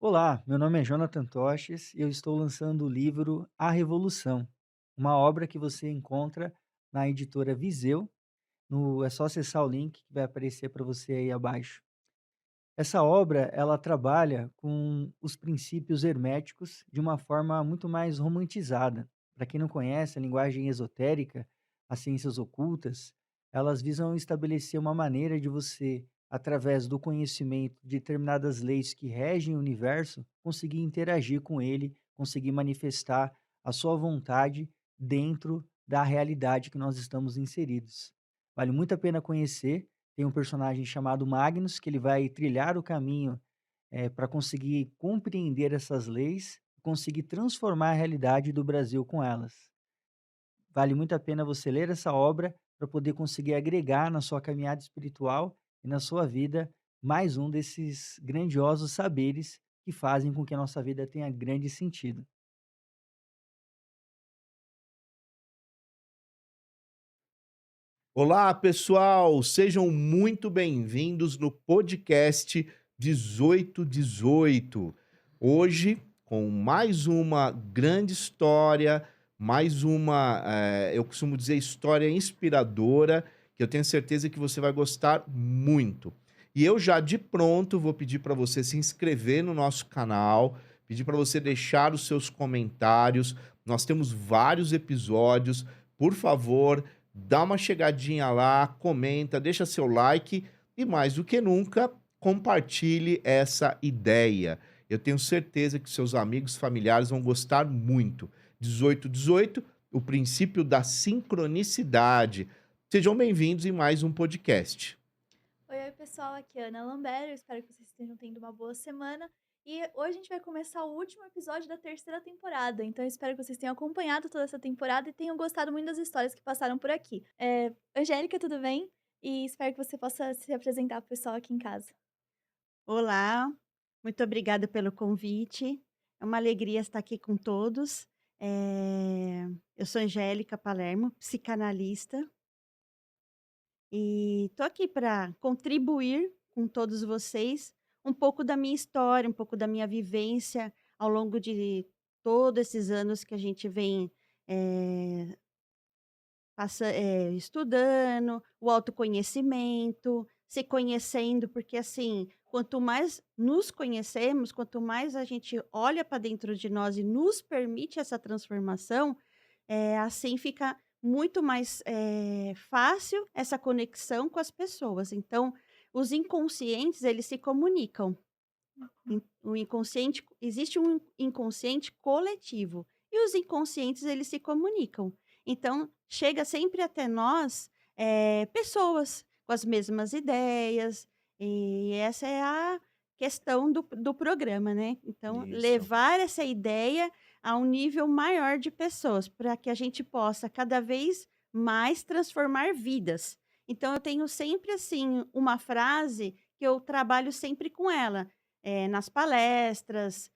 Olá, meu nome é Jonathan Toches e eu estou lançando o livro A Revolução, uma obra que você encontra na editora Viseu. É só acessar o link que vai aparecer para você aí abaixo. Essa obra, ela trabalha com os princípios herméticos de uma forma muito mais romantizada. Para quem não conhece a linguagem esotérica, as ciências ocultas, elas visam estabelecer uma maneira de você, através do conhecimento de determinadas leis que regem o universo, conseguir interagir com ele, conseguir manifestar a sua vontade dentro da realidade que nós estamos inseridos. Vale muito a pena conhecer. Tem um personagem chamado Magnus, que ele vai trilhar o caminho, para conseguir compreender essas leis, conseguir transformar a realidade do Brasil com elas. Vale muito a pena você ler essa obra para poder conseguir agregar na sua caminhada espiritual e na sua vida mais um desses grandiosos saberes que fazem com que a nossa vida tenha grande sentido. Olá, pessoal! Sejam muito bem-vindos no podcast 1818. Hoje, com mais uma grande história, mais uma, eu costumo dizer, história inspiradora, que eu tenho certeza que você vai gostar muito. E eu já de pronto vou pedir para você se inscrever no nosso canal, pedir para você deixar os seus comentários. Nós temos vários episódios. Por favor, dá uma chegadinha lá, comenta, deixa seu like e, mais do que nunca, compartilhe essa ideia. Eu tenho certeza que seus amigos, familiares vão gostar muito. 1818, o princípio da sincronicidade. Sejam bem-vindos em mais um podcast. Oi, pessoal, aqui é a Ana Lambert, eu espero que vocês estejam tendo uma boa semana. E hoje a gente vai começar o último episódio da terceira temporada, então eu espero que vocês tenham acompanhado toda essa temporada e tenham gostado muito das histórias que passaram por aqui. Angélica, tudo bem? E espero que você possa se apresentar pro pessoal aqui em casa. Olá, muito obrigada pelo convite. É uma alegria estar aqui com todos. Eu sou Angélica Palermo, psicanalista, e estou aqui para contribuir com todos vocês um pouco da minha história, um pouco da minha vivência ao longo de todos esses anos que a gente vem eh, estudando, o autoconhecimento, se conhecendo, porque assim, quanto mais nos conhecemos, quanto mais a gente olha para dentro de nós e nos permite essa transformação, assim fica muito mais, fácil essa conexão com as pessoas. Então, os inconscientes, eles se comunicam. O inconsciente existe um inconsciente coletivo, e os inconscientes eles se comunicam. Então, chega sempre até nós, pessoas com as mesmas ideias, e essa é a questão do programa, né. Então, Isso. levar essa ideia a um nível maior de pessoas, para que a gente possa cada vez mais transformar vidas. Então eu tenho sempre, assim, uma frase que eu trabalho sempre com ela, nas palestras,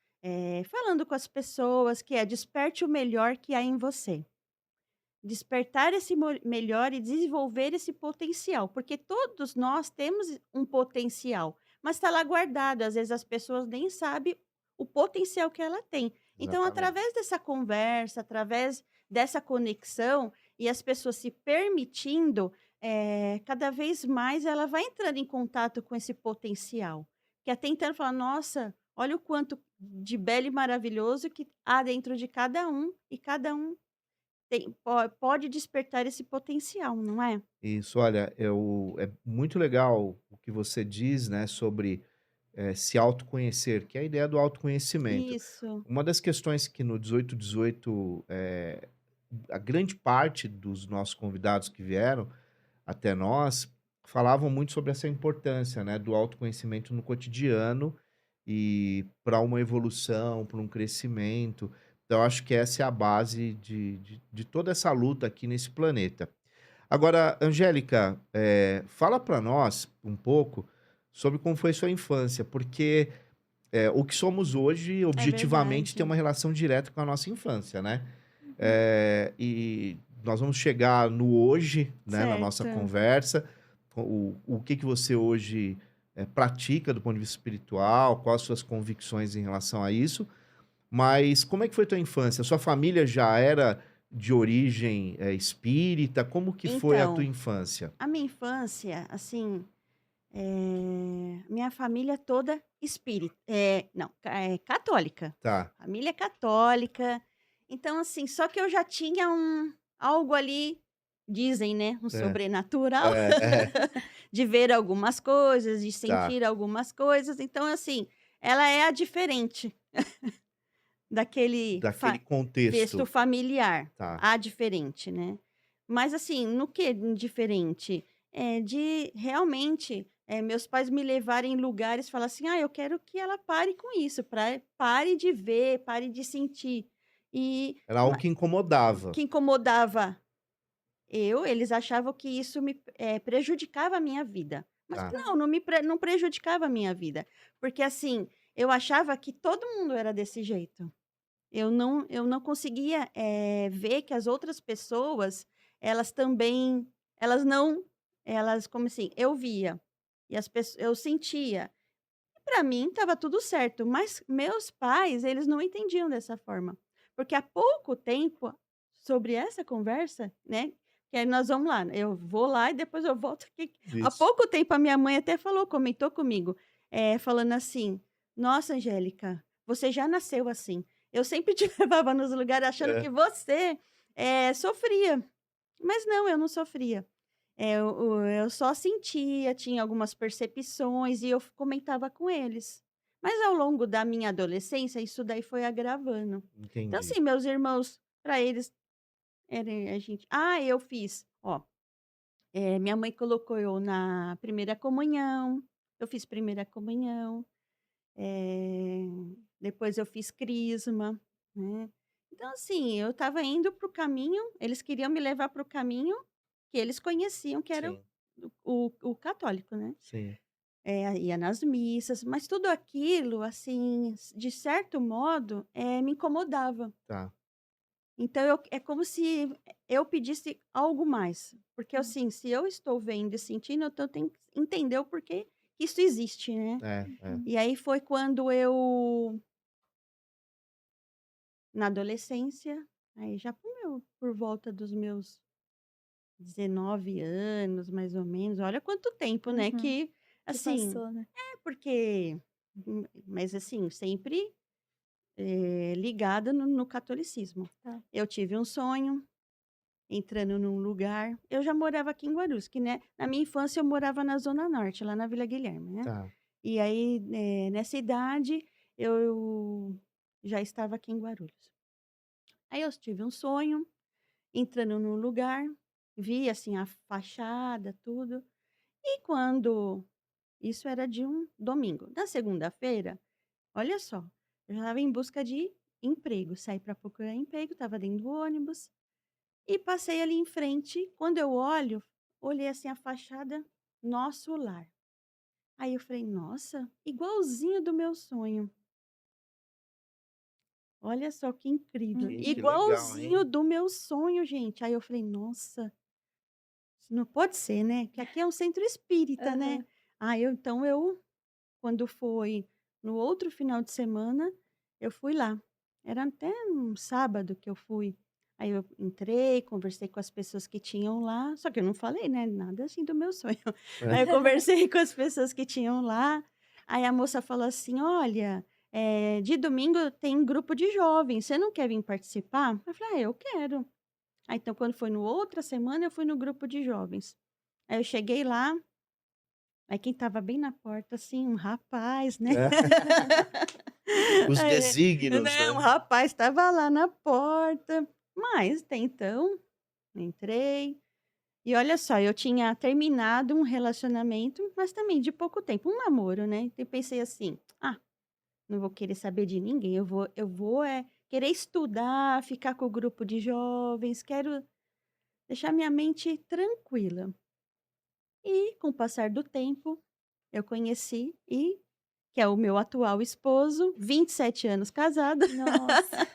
falando com as pessoas, que é: "Desperte o melhor que há em você". Despertar esse melhor e desenvolver esse potencial, porque todos nós temos um potencial, mas está lá guardado, às vezes as pessoas nem sabem o potencial que ela tem. Então, através Exatamente. dessa conversa, através dessa conexão e as pessoas se permitindo, cada vez mais ela vai entrando em contato com esse potencial, que até então ela fala: "Nossa, olha o quanto de belo e maravilhoso que há dentro de cada um, e cada um pode despertar esse potencial, não é?" Isso, olha, é muito legal o que você diz, né, sobre se autoconhecer, que é a ideia do autoconhecimento. Isso, Uma das questões que no 1818, a grande parte dos nossos convidados que vieram até nós falavam muito sobre essa importância, né, do autoconhecimento no cotidiano e para uma evolução, para um crescimento. Então, eu acho que essa é a base de toda essa luta aqui nesse planeta. Agora, Angélica, fala para nós um pouco sobre como foi sua infância, porque o que somos hoje, é objetivamente, tem verdade. uma relação direta com a nossa infância, né? Uhum. E nós vamos chegar no hoje, né, na nossa Certo. conversa. O que que você hoje pratica do ponto de vista espiritual, quais as suas convicções em relação a isso. Mas como é que foi tua infância? Sua família já era de origem, espírita? Como que foi a tua Então, infância? a minha infância, assim, minha família toda espírita, não, católica. Tá. Família católica. Então, assim, só que eu já tinha algo ali, dizem, né, um É, sobrenatural, é, de ver algumas coisas, de tá. sentir algumas coisas. Então, assim, ela é a diferente daquele Daquele texto contexto. familiar, Tá. a diferente, né. Mas, assim, no que diferente? De realmente, meus pais me levarem em lugares e falar assim: "Ah, eu quero que ela pare com isso, pare de ver, pare de sentir". E Era algo que incomodava. que incomodava eles achavam que isso prejudicava a minha vida. Mas Tá. Tá. não prejudicava a minha vida, porque, assim, eu achava que todo mundo era desse jeito. Eu não conseguia, ver que as outras pessoas, elas também elas não elas como assim, eu via, e eu sentia. Para mim estava tudo certo, mas meus pais, eles não entendiam dessa forma. Porque há pouco tempo, sobre essa conversa, né, que aí nós vamos lá, eu vou lá e depois eu volto aqui. Há Isso. pouco tempo a minha mãe até comentou comigo, falando assim: "Nossa, Angélica, você já nasceu assim. Eu sempre te levava nos lugares achando É. que você, sofria, mas não, eu não sofria". Eu só sentia, tinha algumas percepções e eu comentava com eles. Mas ao longo da minha adolescência, isso daí foi agravando. Então, Entendi. assim, meus irmãos, para eles, era a gente eu fiz, ó, minha mãe colocou eu na primeira comunhão, eu fiz primeira comunhão, eh, depois eu fiz crisma, né. Então, assim, eu estava indo para o caminho, eles queriam me levar para o caminho que eles conheciam, que era Sim, o católico, né. sim. Ia nas missas, mas tudo aquilo, assim, de certo modo, me incomodava. Tá. Então é como se eu pedisse algo mais, porque, Hum. assim, se eu estou vendo e sentindo, então eu tenho que entender o porquê que isso existe, né. É, é. Uhum. E aí foi quando eu, na adolescência, aí já por volta dos meus 19 anos, mais ou menos, olha quanto tempo, né, Uhum. que, Que assim, passou, né? porque mas assim, sempre, ligada no catolicismo. Tá. Eu tive um sonho, entrando num lugar, eu já morava aqui em Guarulhos, que, né, na minha infância eu morava na zona norte, lá na Vila Guilherme, né. Tá. E aí, nessa idade, eu já estava aqui em Guarulhos. Aí eu tive um sonho, entrando num lugar, vi, assim, a fachada, tudo, e quando isso era de um domingo. Na segunda-feira, olha só, eu já estava em busca de emprego, saí para procurar emprego, estava dentro do ônibus e passei ali em frente. Quando eu olhei assim a fachada, Nosso Lar. Aí eu falei: "Nossa, igualzinho do meu sonho". Olha só que incrível, Que Uhum. legal, igualzinho hein? do meu sonho, gente. Aí eu falei: "Nossa, isso não pode ser, né, que aqui é um centro espírita, né". Aham. Então eu quando foi no outro final de semana, eu fui lá. Era até um sábado que eu fui. Aí eu entrei, conversei com as pessoas que tinham lá, só que eu não falei, né, nada assim do meu sonho. Aí eu conversei com as pessoas que tinham lá, aí a moça falou assim: "Olha, de domingo tem grupo de jovens, você não quer vir participar?" Eu falei: "Ah, eu quero". Aí então quando foi no outra semana, eu fui no grupo de jovens. Aí eu cheguei lá, aí quem estava bem na porta, assim, um rapaz, né. É. Os Aí, desígnios, né, um né? rapaz estava lá na porta, mas até então, entrei, e olha só, eu tinha terminado um relacionamento, mas também de pouco tempo, um namoro, né, então eu pensei assim: "Ah, não vou querer saber de ninguém, eu vou querer estudar, ficar com o grupo de jovens, quero deixar minha mente tranquila". E com o passar do tempo, eu conheci que é o meu atual esposo, 27 anos casado, Nossa.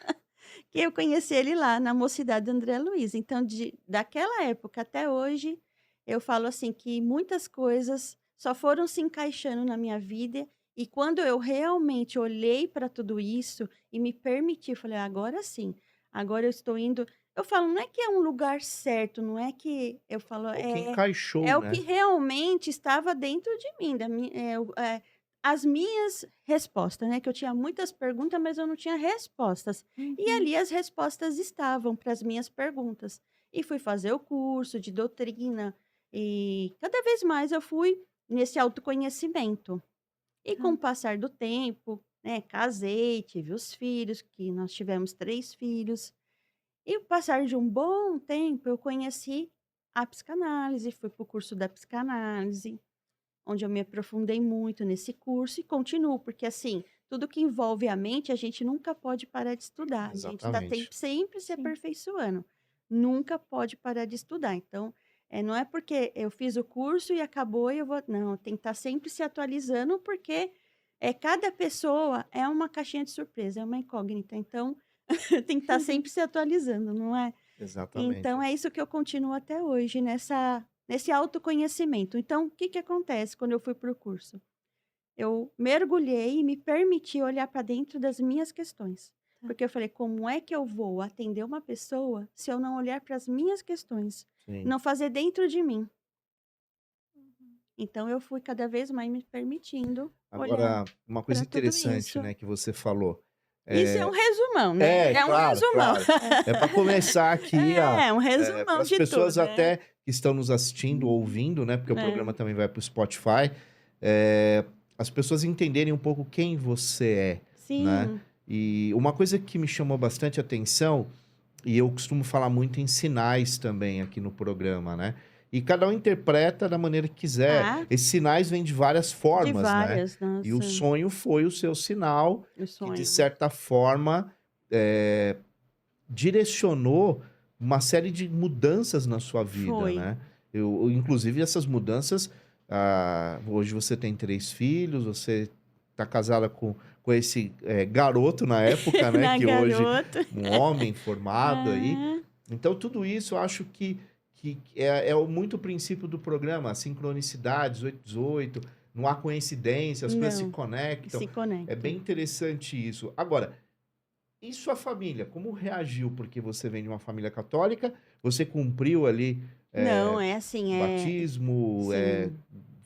que eu conheci ele lá na Mocidade André Luiz. Então daquela época até hoje, eu falo assim que muitas coisas só foram se encaixando na minha vida, e quando eu realmente olhei para tudo isso e me permiti, falei: "Agora sim, agora eu estou indo". Eu falo, não é que é um lugar certo, não é que eu falo, O que é encaixou, o que né? realmente estava dentro de mim, as minhas respostas, né, que eu tinha muitas perguntas, mas eu não tinha respostas. E Uhum. ali as respostas estavam para as minhas perguntas. E fui fazer o curso de doutrina, e cada vez mais eu fui nesse autoconhecimento. E Tá. com o passar do tempo, né, casei, tive os filhos, que nós tivemos 3 filhos. E o passar de um bom tempo, eu conheci a psicanálise, fui para o curso da psicanálise, onde eu me aprofundei muito nesse curso e continuo, porque assim, tudo que envolve a mente, a gente nunca pode parar de estudar. A gente está Exatamente. sempre se Sim. aperfeiçoando. Nunca pode parar de estudar. Então, não é porque eu fiz o curso e acabou e eu vou. Não, tem que estar sempre se atualizando, porque cada pessoa é uma caixinha de surpresa, é uma incógnita. Então, tem que estar sempre se atualizando, não é? Então Exatamente. é isso que eu continuo até hoje nesse autoconhecimento. Então, o que que acontece quando eu fui para o curso? Eu mergulhei e me permiti olhar para dentro das minhas questões. Tá. Porque eu falei: "Como é que eu vou atender uma pessoa se eu não olhar para as minhas questões, Sim. não fazer dentro de mim?". Uhum. Então eu fui cada vez mais me permitindo olhar Agora, uma coisa para tudo interessante, isso. né, que você falou. Isso é um resumão, né? É, É um claro, resumão. claro. É. É para começar aqui É, um para resumão as de pessoas tudo, até que estão nos assistindo, Uhum. ouvindo, né, porque o programa É, também vai para o Spotify, eh, as pessoas entenderem um pouco quem você é, né. sim. E uma coisa que me chamou bastante atenção, e eu costumo falar muito em sinais também aqui no programa, né, e cada um interpreta da maneira que quiser. Ah, Esses sinais vêm de várias de formas, né, várias, e o nossa, sonho foi o seu sinal o que, de sonho. certa forma, eh direcionou uma série de mudanças na sua vida, Foi. né. Inclusive essas mudanças, hoje você tem 3 filhos, você está casada com esse, garoto na época, né, Na que hoje garota. um homem formado aí. Ah, Então tudo isso eu acho que muito o princípio do programa, a sincronicidade, 1818, não há coincidência, as coisas se não, conectam. se É bem conectam. interessante isso. Agora, e sua família, como reagiu? Porque você vem de uma família católica, você cumpriu ali, Não, é assim, o batismo, sim,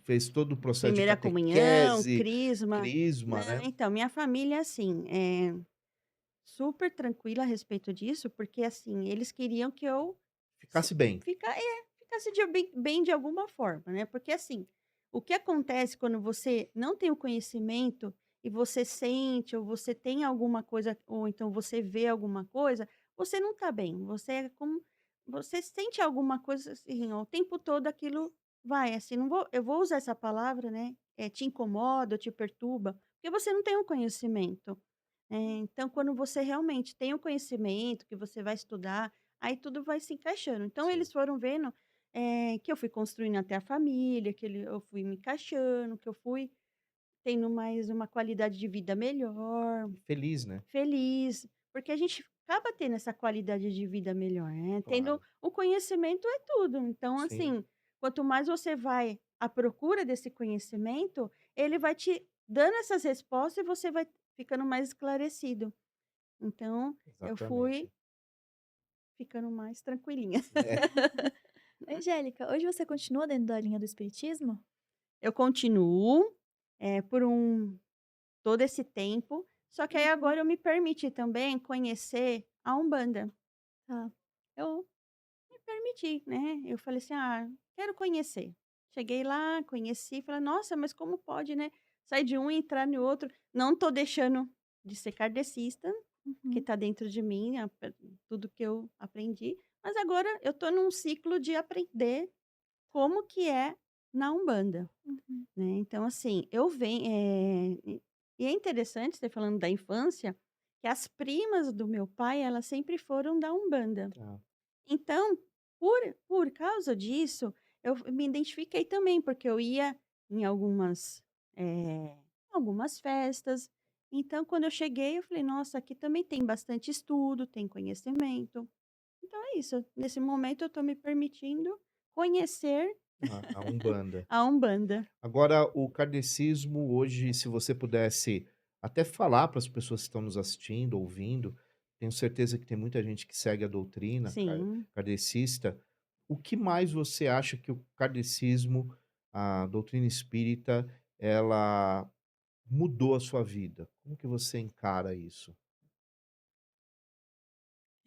fez todo o processo de primeira comunhão, catequese, crisma. crisma, Não, né. então, minha família, assim, super tranquila a respeito disso, porque, assim, eles queriam que eu se Ficasse bem. ficasse de bem de alguma forma, né, porque, assim, o que acontece quando você não tem o conhecimento e você sente ou você tem alguma coisa ou então você vê alguma coisa, você não tá bem, você sente alguma coisa, assim, ó, o tempo todo aquilo vai, assim, não vou eu vou usar essa palavra, né, te incomoda ou te perturba, porque você não tem o conhecimento. Então, quando você realmente tem o conhecimento, que você vai estudar, aí tudo vai se encaixando. Então, Sim. eles foram vendo, que eu fui construindo até a família, eu fui me encaixando, que eu fui tendo mais uma qualidade de vida melhor, Feliz, né. feliz, porque a gente acaba tendo essa qualidade de vida melhor, né? Tendo Claro. o conhecimento é tudo. Então, Sim, assim, quanto mais você vai à procura desse conhecimento, ele vai te dando essas respostas e você vai ficando mais esclarecido. Então, eu fui exatamente. ficando mais tranquilinha. É. Angélica, hoje você continua dentro da linha do espiritismo? Eu continuo, por todo esse tempo, só que aí Uhum. agora eu me permiti também conhecer a Umbanda. Tá. Eu me permiti, né, eu falei assim: "Ah, quero conhecer". Cheguei lá, conheci, falei: "Nossa, mas como pode, né, sair de um e entrar no outro". Não tô deixando de ser kardecista, que Uhum. tá dentro de mim, tudo que eu aprendi, mas agora eu tô num ciclo de aprender como que é na Umbanda, Uhum. né. Então assim, eu venho e é interessante você falando da infância, que as primas do meu pai, elas sempre foram da Umbanda. Tá. Então, por causa disso, eu me identifiquei também, porque eu ia em algumas festas. Então, quando eu cheguei, eu falei: "Nossa, aqui também tem bastante estudo, tem conhecimento". Então é isso, nesse momento eu estou me permitindo conhecer A Umbanda. A Umbanda. Agora, o kardecismo hoje, se você pudesse até falar para as pessoas que estão nos assistindo, ouvindo, tenho certeza que tem muita gente que segue a doutrina Sim. kardecista. O que mais você acha que o kardecismo, a doutrina espírita, ela mudou a sua vida? Como que você encara isso?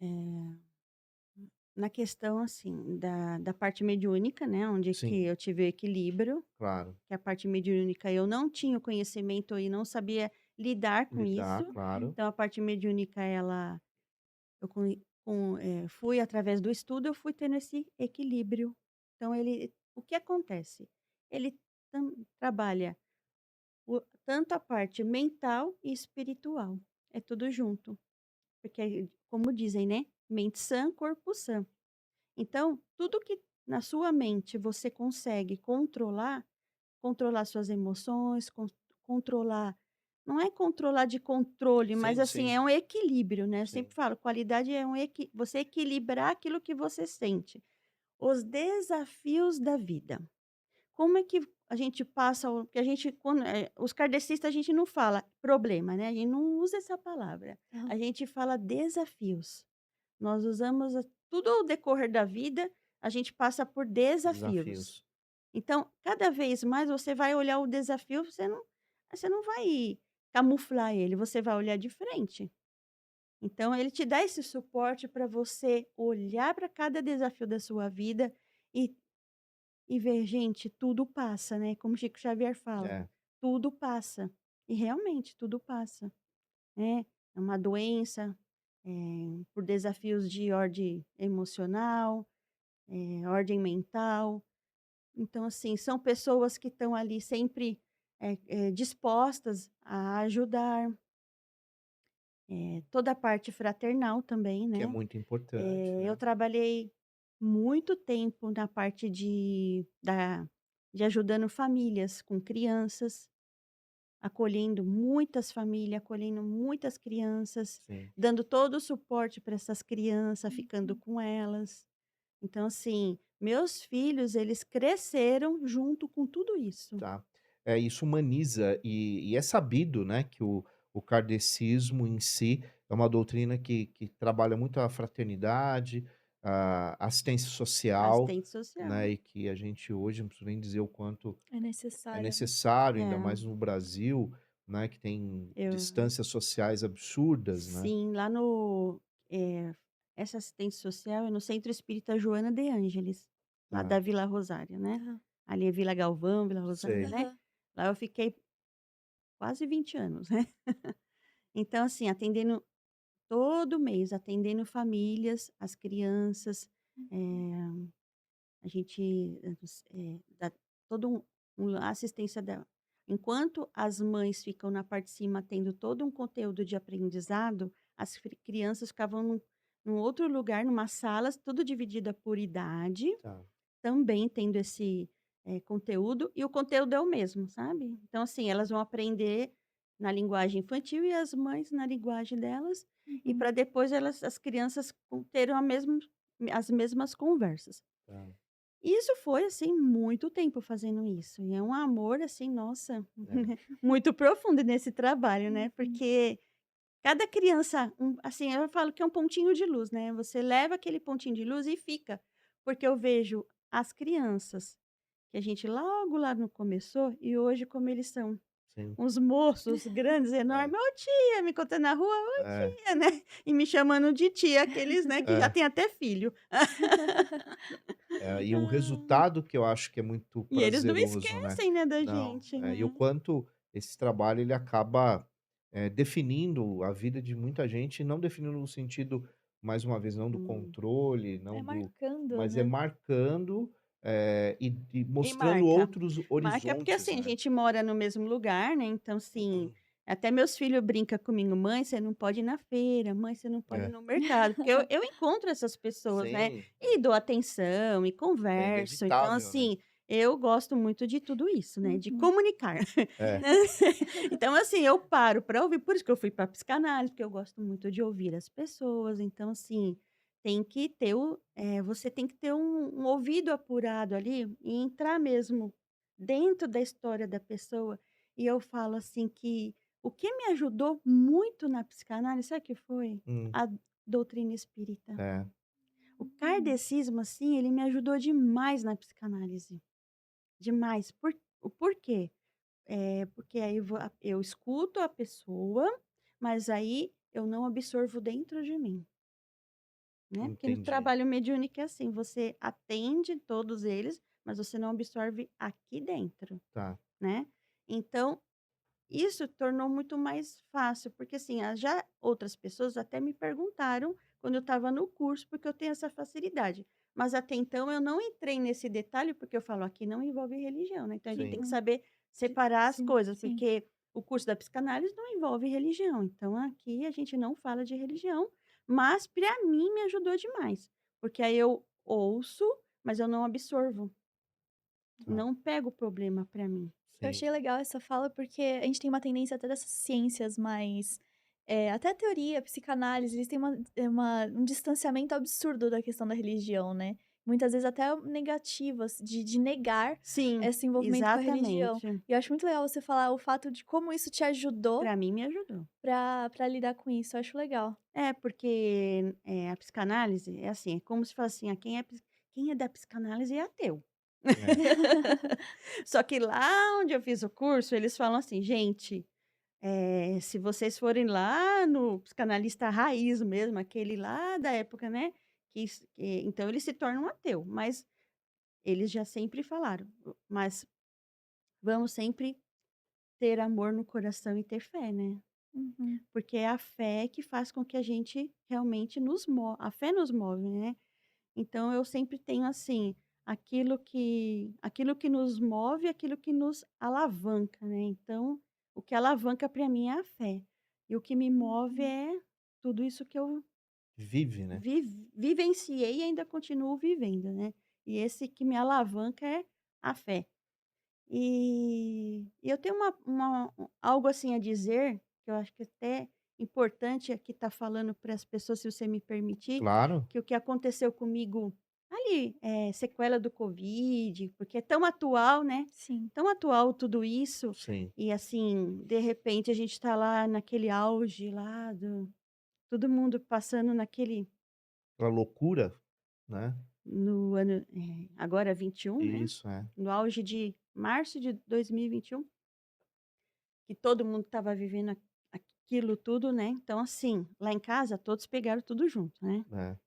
Eh, na questão, assim, da parte mediúnica, né, onde que Sim, eu tive o equilíbrio, claro. que a parte mediúnica eu não tinha o conhecimento e não sabia lidar com Lidar, isso. claro. Então a parte mediúnica ela eu fui através do estudo, eu fui tendo esse equilíbrio. Então o que acontece? Ele trabalha tanto a parte mental e espiritual, é tudo junto, porque como dizem, né, mente sã, corpo sã. Então, tudo que na sua mente você consegue controlar suas emoções, controlar, não é controlar de controle, mas Sim, assim, sim, é um equilíbrio, né, eu sim. sempre falo, qualidade é você equilibrar aquilo que você sente. Os desafios da vida. Como é que a gente passa o que a gente os kardecistas a gente não fala problema, né, a gente não usa essa palavra, a Aham. gente fala desafios. Nós usamos tudo ao decorrer da vida, a gente passa por desafios. Desafios. Então, cada vez mais você vai olhar o desafio, você não vai camuflar ele, você vai olhar de frente. Então, ele te dá esse suporte para você olhar para cada desafio da sua vida e e ver: "Gente, tudo passa", né, como Chico Xavier fala, É, tudo passa. E realmente tudo passa, né. É uma doença, por desafios de ordem emocional, ordem mental. Então, assim, são pessoas que estão ali sempre, dispostas a ajudar, toda a parte fraternal também, que é né. muito importante, Eu né? trabalhei muito tempo na parte de ajudando famílias com crianças, acolhendo muitas famílias, acolhendo muitas crianças, Sim. dando todo o suporte para essas crianças, ficando Uhum. com elas. Então, assim, meus filhos, eles cresceram junto com tudo isso. Tá. É, isso humaniza e é sabido, né, que o kardecismo em si é uma doutrina que trabalha muito a fraternidade, a assistência social, Assistente social. né, e que a gente hoje não preciso nem dizer o quanto É é necessário, né? necessário, ainda É, mais no Brasil, né, que tem eu distâncias sociais absurdas, né. sim, lá essa assistente social é no Centro Espírita Joana de Ângeles, lá Tá, da Vila Rosária, né. Aham. Ali é Vila Galvão, Vila Rosária, sei. né. Aham. Lá eu fiquei quase 20 anos, né. Então, assim, atendendo todo mês, atendendo famílias, as crianças, Uhum. eh a gente, dá todo assistência da enquanto as mães ficam na parte de cima tendo todo um conteúdo de aprendizado, as crianças ficavam num outro lugar, numa sala, tudo dividida por idade, Tá, também tendo esse, conteúdo, e o conteúdo é o mesmo, sabe. Então, assim, elas vão aprender na linguagem infantil e as mães na linguagem delas, e Uhum. para depois as crianças terem as mesmas conversas. tá. Isso foi, assim, muito tempo fazendo isso, e é um amor, assim, nossa, É, muito profundo nesse trabalho, né, Uhum. porque cada criança, assim, eu falo que é um pontinho de luz, né, você leva aquele pontinho de luz e fica, porque eu vejo as crianças que a gente logo lá no começou e hoje como eles são sim. uns moços grandes, É, enormes, "Ô tia", me encontrando na rua, "Ô é, tia", né, e me chamando de tia, aqueles, né, que já é. tem até filho. E o resultado que eu acho que é muito E eles não prazeroso, né. esquecem, né, da Não, gente, e o né. quanto esse trabalho ele acaba, definindo a vida de muita gente, não definindo no sentido, mais uma vez, não do Hum. controle, É não do marcando, mas é né? marcando, e E mostrando marca. outros Marca porque, horizontes, assim, a né. gente mora no mesmo lugar, né, então, assim, até meus filhos brinca comigo: "Mãe, você não pode ir na feira, mãe, você não pode ir É. no mercado", porque eu encontro essas pessoas, né, Sim, e dou atenção e é converso, então, inevitável, né. assim, eu gosto muito de tudo isso, né, de Uhum. comunicar. É, Então, assim, eu paro para ouvir, por isso que eu fui para psicanálise, porque eu gosto muito de ouvir as pessoas, então, assim, tem que ter você tem que ter um ouvido apurado ali e entrar mesmo dentro da história da pessoa. E eu falo assim que o que me ajudou muito na psicanálise, sabe o que foi? Hum, A doutrina espírita. é, O kardecismo, assim, ele me ajudou demais na psicanálise, demais. O porquê? Porque aí eu escuto a pessoa, mas aí eu não absorvo dentro de mim. Né, porque no entendi. trabalho mediúnico é assim, você atende todos eles, mas você não absorve aqui dentro, Tá. né. Então, isso tornou muito mais fácil, porque assim, já outras pessoas até me perguntaram quando eu estava no curso, porque eu tenho essa facilidade. Mas até então eu não entrei nesse detalhe, porque eu falo: "Aqui não envolve religião", né, então a gente tem Sim. que Hum, saber separar as sim, coisas, sim. porque o curso da psicanálise não envolve religião, então aqui a gente não fala de religião, mas para mim me ajudou demais, porque aí eu ouço, mas eu não absorvo, Tá. não pego o problema para mim. Eu Sim. achei legal essa fala, porque a gente tem uma tendência até dessas ciências mais até a teoria, a psicanálise, eles têm um distanciamento absurdo da questão da religião, né. Muitas vezes até negativas, de negar Sim, esse envolvimento com a religião. exatamente. E eu acho muito legal você falar o fato de como isso te ajudou Pra mim me ajudou. pra lidar com isso, eu acho legal. É, porque, a psicanálise é assim, é como se fala assim: quem é da psicanálise é ateu". É. Só que lá onde eu fiz o curso, eles falam assim: "Gente, se vocês forem lá no psicanalista raiz mesmo, aquele lá da época, né, então ele se torna um ateu", mas eles já sempre falaram: "Mas vamos sempre ter amor no coração e ter fé, né". Uhum. Porque é a fé que faz com que a gente realmente a fé nos move, né. Então eu sempre tenho, assim, aquilo que nos move, aquilo que nos alavanca, né. Então, o que alavanca para mim é a fé, e o que me move Uhum. é tudo isso que eu Vive, né? vivenciei e ainda continuo vivendo, né. E esse que me alavanca é a fé. E eu tenho algo assim a dizer, que eu acho que é até importante aqui estar falando para as pessoas, se você me permitir, Claro. que o que aconteceu comigo ali, sequela do Covid, porque é tão atual, né, Sim. tão atual tudo isso, Sim. e assim, de repente a gente está lá naquele auge lá do todo mundo passando Aquela loucura, né? no ano, agora 21, né, Isso, é. no auge de março de 2021. Que todo mundo estava vivendo aquilo tudo, né, então assim, lá em casa todos pegaram tudo junto, né. É.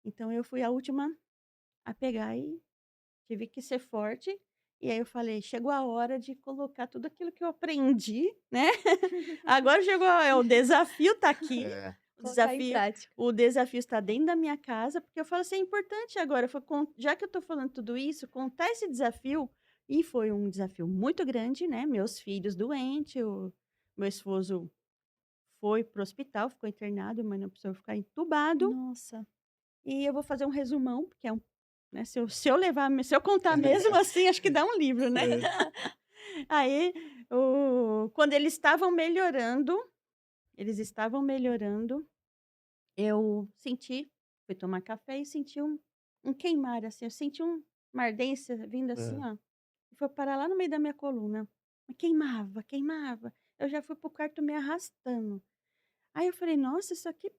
Então eu fui a última a pegar e tive que ser forte, e aí eu falei: "Chegou a hora de colocar tudo aquilo que eu aprendi, né, agora chegou o desafio tá aqui, É. o Colocar em desafio prática. o desafio está dentro da minha casa", porque eu falo assim: "É importante agora", foi já que eu tô falando tudo isso, contar esse desafio, e foi um desafio muito grande, né, meus filhos doentes, o meu esposo foi para o hospital, ficou internado, mas não precisou ficar entubado. Nossa. E eu vou fazer um resumão, porque né, se eu contar mesmo assim, acho que dá um livro, né. É. Aí, quando eles estavam melhorando, eu fui tomar café e senti um queimar, assim, eu senti uma ardência vindo assim, É. ó, e foi parar lá no meio da minha coluna. Mas queimava, queimava. Eu já fui pro quarto me arrastando. Aí eu falei: "Nossa, isso aqui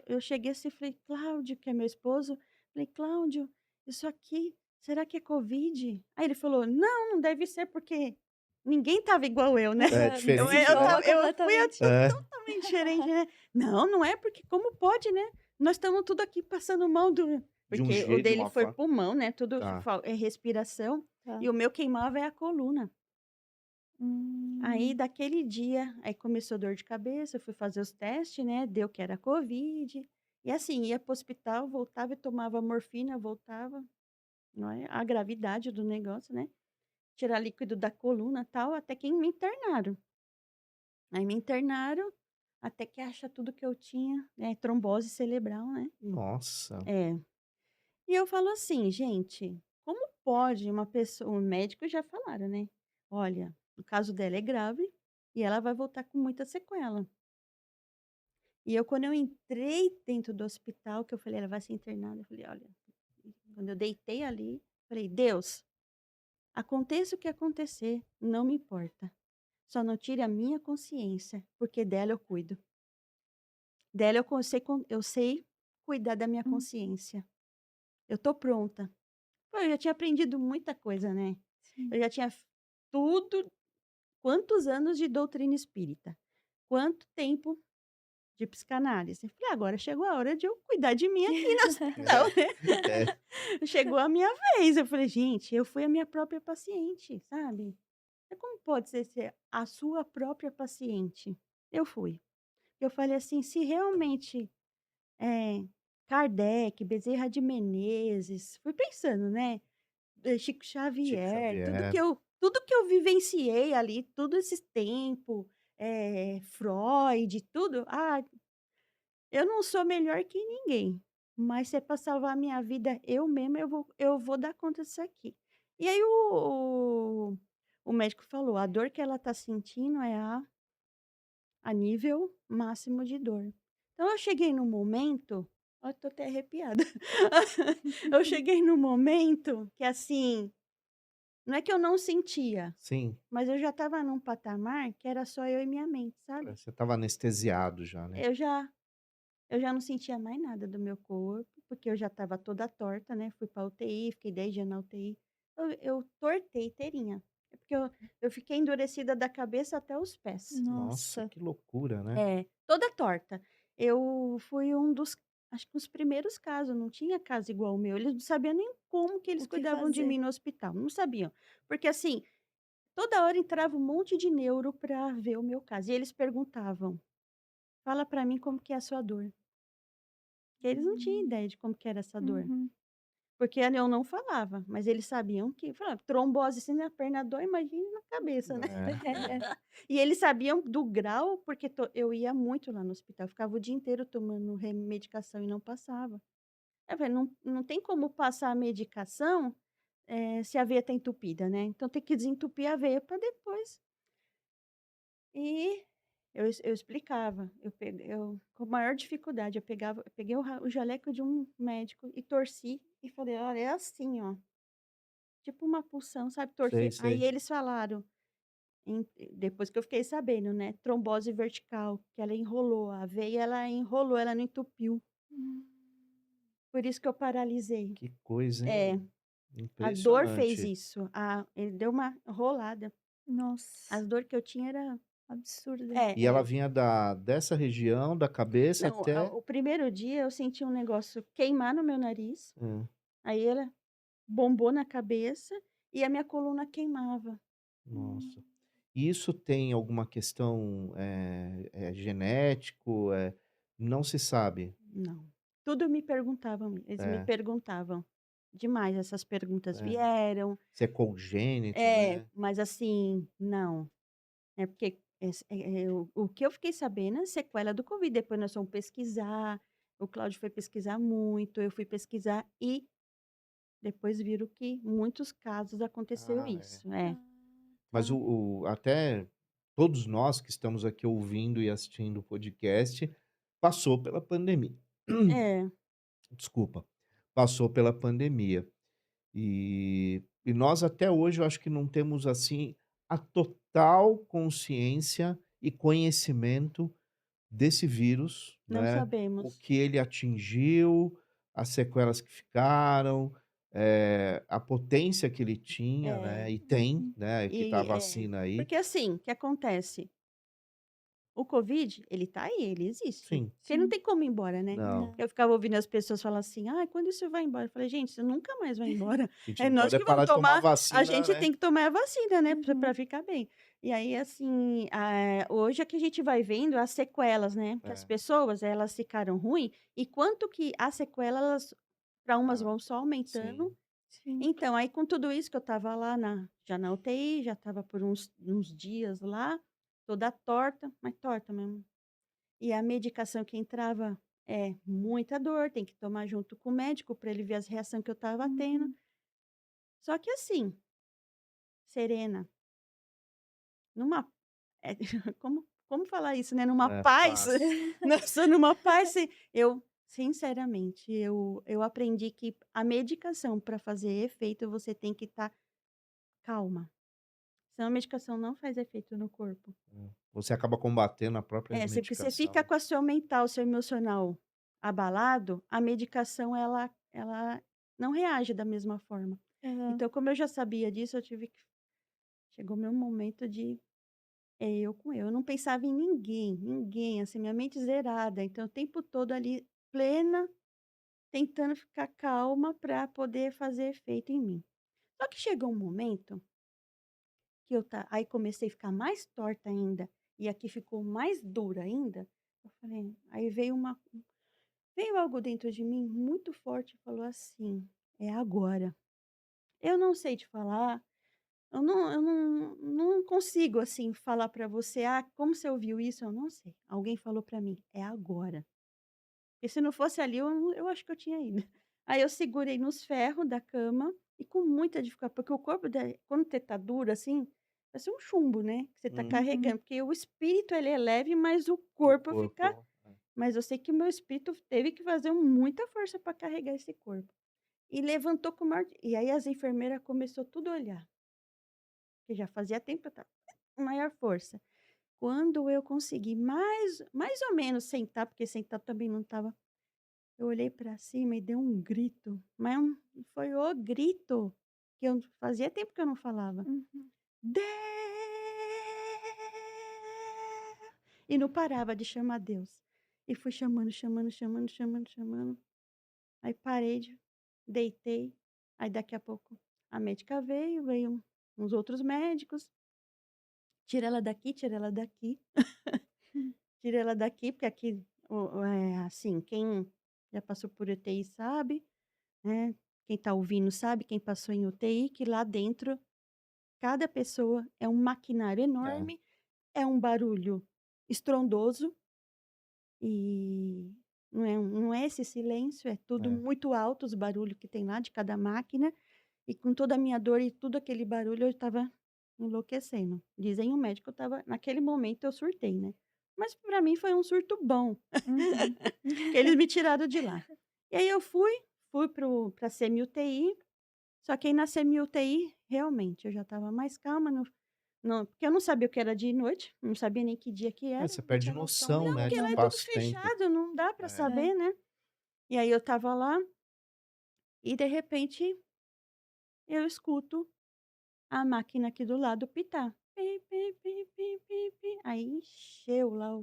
eu cheguei assim e falei: "Cláudio", que é meu esposo, falei: "Cláudio, isso aqui, será que é covid?" Aí ele falou: "Não, não deve ser, porque ninguém estava igual eu, né". É Aham, se diferente, sentiu né? mal Eu fui completamente. É. totalmente diferente, né. "Não, não é, porque como pode, né? Nós estamos tudo aqui passando mal do", De um porque o jeito, de dele uma foi forma. pulmão, né, tudo Tá. é respiração, Tá. e o meu queimava é a coluna. Aí Hum. daquele dia, aí começou dor de cabeça, eu fui fazer os testes, né, deu que era covid, e assim, ia para o hospital, voltava e tomava morfina, voltava, não é, a gravidade do negócio, né, tirar líquido da coluna, tal, até que me internaram. Aí me internaram, até que acha tudo que eu tinha, né, trombose cerebral, né. Nossa. É. E eu falo assim: "Gente, como pode uma pessoa", o médico já falaram, né: "Olha, o caso dela é grave e ela vai voltar com muita sequela". E eu, quando eu entrei dentro do hospital, que eu falei: "Ela vai ser internada", eu falei: "Olha", quando eu deitei ali, falei: "Deus, aconteça o que acontecer, não me importa, só não tire a minha consciência, porque dela eu cuido. Dela eu sei cuidar da minha Hum, consciência. Eu tô pronta". Pô, eu já tinha aprendido muita coisa, né. sim. Eu já tinha tudo quantos anos de doutrina espírita, quanto tempo de psicanálise. Falei: "Agora chegou a hora de eu cuidar de mim aqui no hospital, né". É, Chegou a minha vez, eu falei: "Gente, eu fui a minha própria paciente", sabe. Como pode ser a sua própria paciente? Eu fui. Eu falei assim: "Se realmente, eh, Kardec, Bezerra de Menezes", fui pensando, né, Chico Chico Xavier, Xavier. tudo que eu vivenciei ali, todo esse tempo, Freud, tudo, eu não sou melhor que ninguém, mas se é pra salvar a minha vida eu mesma, eu vou dar conta disso aqui. E aí o médico falou: "A dor que ela tá sentindo é a nível máximo de dor". Então eu cheguei num momento, ó, tô até arrepiada. Eu cheguei num momento que, assim, não é que eu não sentia, Sim, mas eu já estava num patamar que era só eu e minha mente, sabe. você estava anestesiado já, né. Eu já eu já não sentia mais nada do meu corpo, porque eu já estava toda torta, né, fui pra UTI, fiquei 10 dias na UTI. Eu tortei inteirinha, é porque eu fiquei endurecida da cabeça até os pés. Nossa, Nossa. que loucura, né. É, toda torta. Eu fui um dos acho que os primeiros casos, não tinha caso igual o meu, eles não sabiam nem como que O eles que cuidavam de fazer? mim no hospital, não sabiam. Porque, assim, toda hora entrava um monte de neuro pra ver o meu caso, e eles perguntavam: "Fala pra mim como que é a sua dor", que eles não tinham Hum, ideia de como que era essa dor. uhum. Porque eu não falava, mas eles sabiam que falava: "Trombose assim na perna dói, imagine na cabeça, né". É, é. E eles sabiam do grau, porque eu ia muito lá no hospital, eu ficava o dia inteiro tomando medicação e não passava. Eu falei: "Não tem como passar a medicação, se a veia tá entupida, né, então tem que desentupir a veia para depois". E eu explicava, eu com maior dificuldade, eu peguei o jaleco de um médico e torci e falei: "Olha, é assim, ó". Tipo uma punção, sabe, Sei, torcer. Aí sei. eles falaram, depois que eu fiquei sabendo, né, trombose vertical, que ela enrolou, a veia ela enrolou, ela não entupiu, Hum. por isso que eu paralisei. Que coisa, É, hein. a dor fez Impressionante. isso, ele deu uma enrolada. Nossa, As dor que eu tinha era absurda. E ela é. vinha dessa região da cabeça Não, até o primeiro dia eu senti um negócio queimar no meu nariz, hã, aí ela bombou na cabeça e a minha coluna queimava. Hum. nossa. E isso tem alguma questão, genético, não se sabe? Não. Tudo me perguntavam, eles me É, perguntavam demais, essas perguntas é. vieram. Se é congênito, É, né. mas assim, não. É porque o que eu fiquei sabendo é sequela do Covid, depois nós fomos pesquisar, o Cláudio foi pesquisar muito, eu fui pesquisar e depois viram que muitos casos aconteceu Ah, é. isso. Ah, É. Mas tá. o até todos nós que estamos aqui ouvindo e assistindo o podcast, passou pela pandemia. É, Desculpa, passou pela pandemia. E nós até hoje eu acho que não temos, assim, a total consciência e conhecimento desse vírus, não né, o sabemos. que ele atingiu, as sequelas que ficaram, a potência que ele tinha, É, né, e tem, Uhum. né, que tá a vacina aí. porque assim, o que acontece? O Covid, ele tá aí, ele existe. Sim, Porque não Sim. tem como ir embora, né. não, Não. Eu ficava ouvindo as pessoas falar assim: "Ai, quando isso vai embora?" Eu falei: "Gente, isso nunca mais vai embora. a gente É não nós pode é que vamos parar de tomar tomar, a vacina, gente né. tem que tomar a vacina, né, pra Uhum. ficar bem". E aí, assim, hoje é que a gente vai vendo as sequelas, né, que as É. pessoas, elas ficaram ruim e quanto que as sequelas, elas pra umas Ah, vão só aumentando. sim. Sim. Então, aí com tudo isso que eu estava lá já na UTI, já estava por uns dias lá, toda torta, mas torta mesmo. E a medicação que entrava é muita dor, tem que tomar junto com o médico para ele ver as reações que eu estava tendo. Uhum. Só que assim, serena, numa como como falar isso, né, numa É, paz, paz. nossa, numa paz, assim, eu sinceramente, eu aprendi que a medicação para fazer efeito, você tem que estar calma, senão a medicação não faz efeito no corpo. Você acaba combatendo a própria É, se você medicação, fica né. com a seu mental, seu emocional abalado, a medicação ela não reage da mesma forma. Aham. Então, como eu já sabia disso, eu tive que chegou meu momento de eu com eu. Eu não pensava em ninguém, ninguém, assim, minha mente zerada. Então, o tempo todo ali, plena, tentando ficar calma para poder fazer efeito em mim. Só que chegou um momento que aí comecei a ficar mais torta ainda, e aqui ficou mais dura ainda. Eu falei, aí veio algo dentro de mim muito forte e falou assim: "É agora". Eu não sei te falar, eu não consigo, assim, falar para você: "Ah, como você ouviu isso?", eu não sei. Alguém falou para mim: "É agora". E se não fosse ali, eu acho que eu tinha ido. Aí eu segurei nos ferros da cama e com muita dificuldade, porque o corpo quando você tá duro, assim, parece um chumbo, né, que você tá Uhum. Uhum. carregando, porque o espírito ele é leve, mas o O corpo fica, corpo mas eu sei que o meu espírito teve que fazer muita força para carregar esse corpo. E levantou com o maior, e aí as enfermeiras começou tudo a olhar, que já fazia tempo que eu estava com maior força. Quando eu consegui mais ou menos sentar, porque sentar também não estava, eu olhei para cima e dei um grito, mas foi o grito que eu fazia tempo que eu não falava. Uhum. "Deus!" E não parava de chamar Deus. E fui chamando, chamando, chamando, chamando, chamando. Aí parei deitei, aí daqui a pouco a médica veio uns outros médicos, tira ela daqui, tira ela daqui, tira ela daqui, porque aqui, assim, quem já passou por UTI sabe, né, quem tá ouvindo sabe, quem passou em UTI, que lá dentro cada pessoa é um maquinário é. enorme, é um barulho estrondoso e não é esse silêncio, é tudo É. muito alto os barulhos que tem lá de cada máquina. E com toda a minha dor e tudo aquele barulho, eu estava enlouquecendo. Dizem o médico, eu estava naquele momento eu surtei, né. Mas para mim foi um surto bom, Uhum. que eles me tiraram de lá. E aí eu fui pra semi-UTI, só que aí na semi-UTI, realmente, eu já estava mais calma, não, porque eu não sabia o que era dia e noite, não sabia nem que dia que É, era. você Não perde tinha noção noção, Não, né, nenhuma, porque de lá é né. tudo espaço-tempo. fechado, não dá para É. É. saber, né. E aí eu estava lá, e de repente eu escuto a máquina aqui do lado pitar. Pi, pi, pi, pi, pi, pi. Aí encheu lá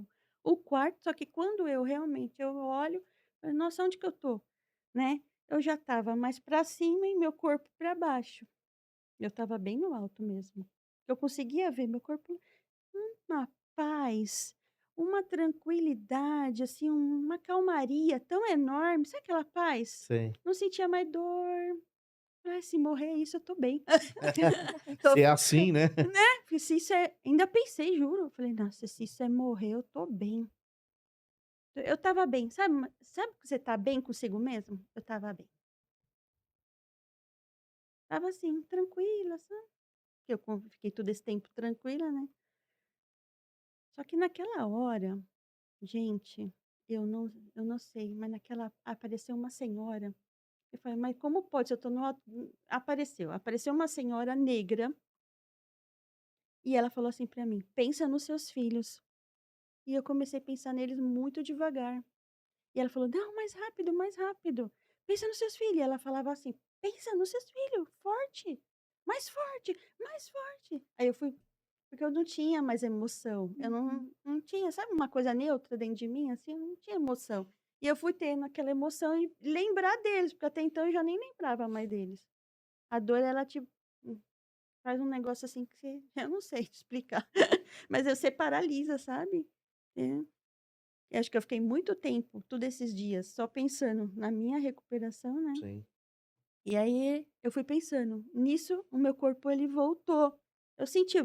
o quarto, só que quando eu realmente eu olho, falei: "Nossa, onde que eu tô?", né. Eu já estava mais para cima e meu corpo para baixo. Eu estava bem no alto mesmo. Eu conseguia ver meu corpo, uma paz, uma tranquilidade, assim, uma calmaria tão enorme, sabe aquela paz? Sei. Não sentia mais dor. "Ai, se morrer isso eu tô bem". Se é assim, né. Né, porque se isso ainda pensei, juro, eu falei: "Nossa, se isso é morrer, eu tô bem". Eu estava bem, sabe que você tá bem consigo mesmo? Eu estava bem. Estava assim, tranquila, sabe, que fiquei todo esse tempo tranquila, né. Só que naquela hora, gente, eu não sei, mas naquela apareceu uma senhora, eu falei: "Mas como pode se eu tô no alto", apareceu uma senhora negra, e ela falou assim pra mim: "Pensa nos seus filhos". E eu comecei a pensar neles muito devagar. E ela falou: "Não, mais rápido, mais rápido. Pensa nos seus filhos". E ela falava assim: "Pensa nos seus filhos, forte, forte, mais forte". Aí eu fui, porque eu não tinha mais emoção, eu Uhum. não tinha, sabe, uma coisa neutra dentro de mim, assim, eu não tinha emoção. E eu fui tendo aquela emoção e lembrar deles, porque até então eu já nem lembrava mais deles. A dor ela faz um negócio assim que você eu não sei te explicar, mas você paralisa, sabe. É. Eu acho que eu fiquei muito tempo, todos esses dias, só pensando na minha recuperação, né. Sim. E aí eu fui pensando, nisso o meu corpo ele voltou. Eu senti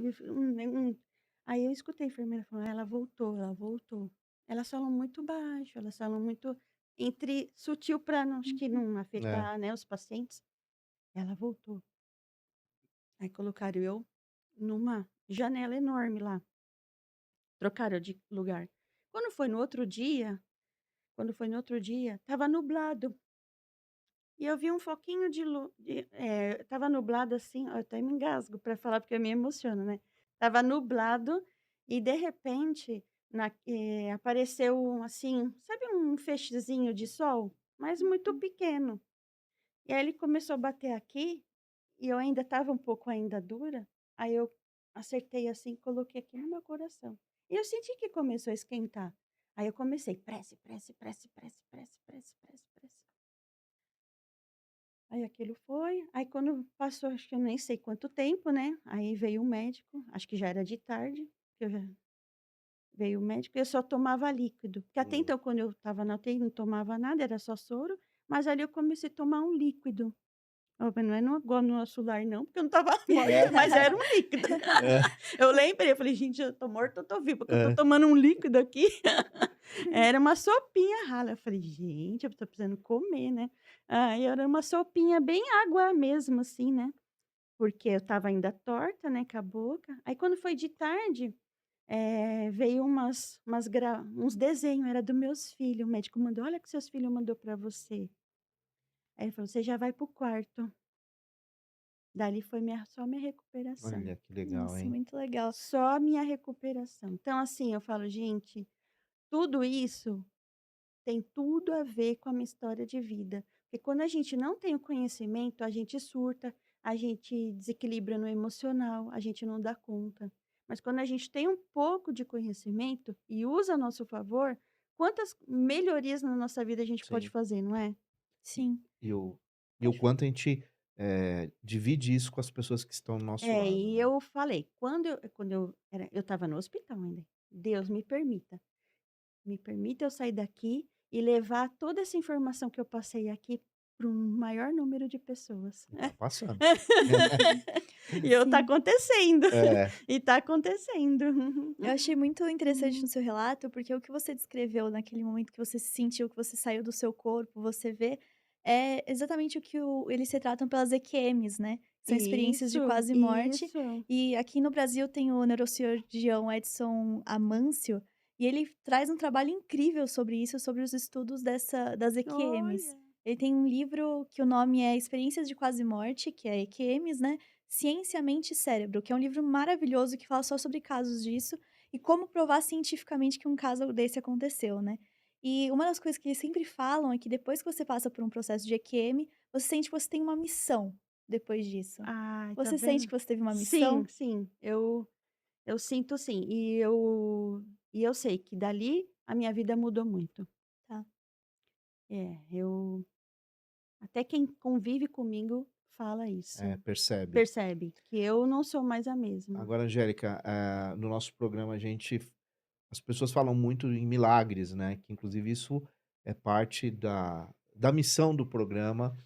aí eu escutei a enfermeira falando: "Ela voltou, ela voltou". Elas falam muito baixo, elas falam muito entre sutil para não, acho que Uhum. não É. afetar, né, os pacientes. Ela voltou. Aí colocaram eu numa janela enorme lá. trocaram de lugar. Quando foi no outro dia estava nublado. E eu vi um foquinho de luz, estava nublado assim, ó, eu até me engasgo para falar, porque eu me emociono, né. Estava nublado e de repente apareceu assim, sabe um feixezinho de sol? Mas muito pequeno. E aí ele começou a bater aqui, e eu ainda estava um pouco ainda dura, aí eu acertei assim, coloquei aqui no meu coração. E eu senti que começou a esquentar. Aí eu comecei: "Prece, prece, prece, prece, prece, prece, prece, prece". Aí aquilo foi, aí quando passou, acho que eu nem sei quanto tempo, né, aí veio o médico, acho que já era de tarde, que eu já veio o médico e eu só tomava líquido, porque até Hum. então quando eu estava na UTI não tomava nada, era só soro, mas ali eu comecei a tomar um líquido. Ó, mas não é igual no nosso lar não, porque eu não estava morta, É. mas era um líquido. É. Eu lembrei, eu falei: "Gente, eu tô morta ou tô viva, porque eu tô tomando um líquido aqui". Era uma sopinha rala, eu falei: "Gente, eu tô precisando comer, né". Aí era uma sopinha bem água mesmo, assim, né, porque eu estava ainda torta, né, com a boca. Aí quando foi de tarde, veio uns desenho, era do meus filhos, o médico mandou: "Olha o que seus filhos mandou pra você". Aí ele falou: "Você já vai para o quarto". Dali foi só minha recuperação. Olha que legal, Nossa, hein? muito legal. Só a minha recuperação. Então, assim, eu falo: "Gente, tudo isso tem tudo a ver com a minha história de vida". Porque quando a gente não tem o conhecimento, a gente surta, a gente desequilibra no emocional, a gente não dá conta. Mas quando a gente tem um pouco de conhecimento e usa a nosso favor, quantas melhorias na nossa vida a gente pode Sim. fazer, não é? E Sim, e o pode falar. quanto a gente, divide isso com as pessoas que estão do nosso É, lado, e né. eu falei, quando eu estava no hospital ainda, Deus me permita eu sair daqui e levar toda essa informação que eu passei aqui para um maior número de pessoas. E tá passando. E eu tá Sim. acontecendo, É. e tá acontecendo. Eu achei muito interessante no Hum. seu relato, porque o que você descreveu naquele momento que você se sentiu, que você saiu do seu corpo, você vê, é exatamente o que eles retratam pelas EQMs, né? São experiências de Isso, quase morte. isso. E aqui no Brasil tem o neurocirurgião Edson Amâncio, e ele traz um trabalho incrível sobre isso, sobre os estudos das EQMs. Olha. Ele tem um livro que o nome é Experiências de Quase Morte, que é EQMs, né? Ciência, Mente e Cérebro, que é um livro maravilhoso que fala só sobre casos disso e como provar cientificamente que um caso desse aconteceu, né. E uma das coisas que eles sempre falam é que depois que você passa por um processo de EQM, você sente que você tem uma missão depois disso. Ai, tá Você sente vendo? que você teve uma Sim, missão? sim, eu sinto sim, e eu sei que dali a minha vida mudou muito. Tá. Eu até quem convive comigo fala É, isso, percebe. percebe que eu não sou mais a mesma. Agora, Angélica, no nosso programa as pessoas falam muito em milagres, né, que inclusive isso é parte da missão do programa,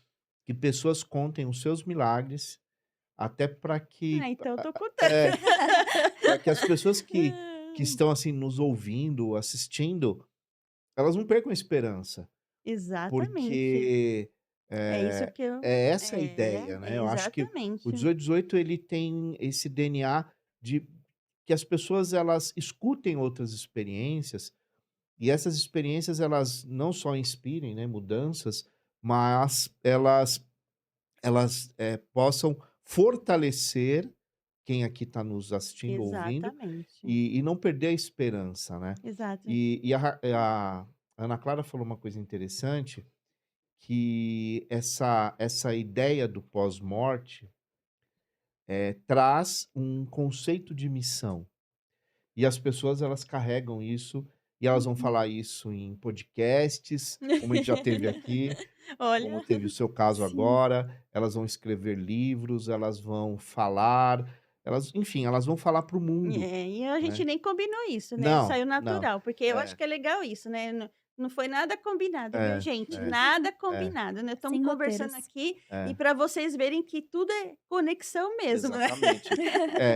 que pessoas contem os seus milagres, até para que Ah, então eu tô contando. é, para que as pessoas que estão, assim, nos ouvindo, assistindo, elas não percam a esperança, Exatamente. porque, É isso eh, que eu é essa a ideia, né. Eu acho que o exatamente. 1818 ele tem esse DNA de que as pessoas elas escutem outras experiências, e essas experiências elas não só inspirem, né, mudanças, mas elas, possam fortalecer quem aqui está nos assistindo, ouvindo, Exatamente. e não perder a esperança, né. Exato. A Ana Clara falou uma coisa interessante, que essa ideia do pós-morte, traz um conceito de missão. E as pessoas elas carregam isso, e elas vão Uhum. falar isso em podcasts, como a gente já teve aqui, como Olha. teve o seu caso Sim. agora, elas vão escrever livros, elas vão falar, enfim, elas vão falar para o mundo, E a gente né. nem combinou isso, né, Não, saiu não. natural, porque eu acho É, que é legal isso, né, não foi nada combinado, viu, é, gente, é, nada é, combinado, né, estamos Sem conversando roteiros. aqui e é, para vocês verem que tudo é conexão mesmo, né. exatamente.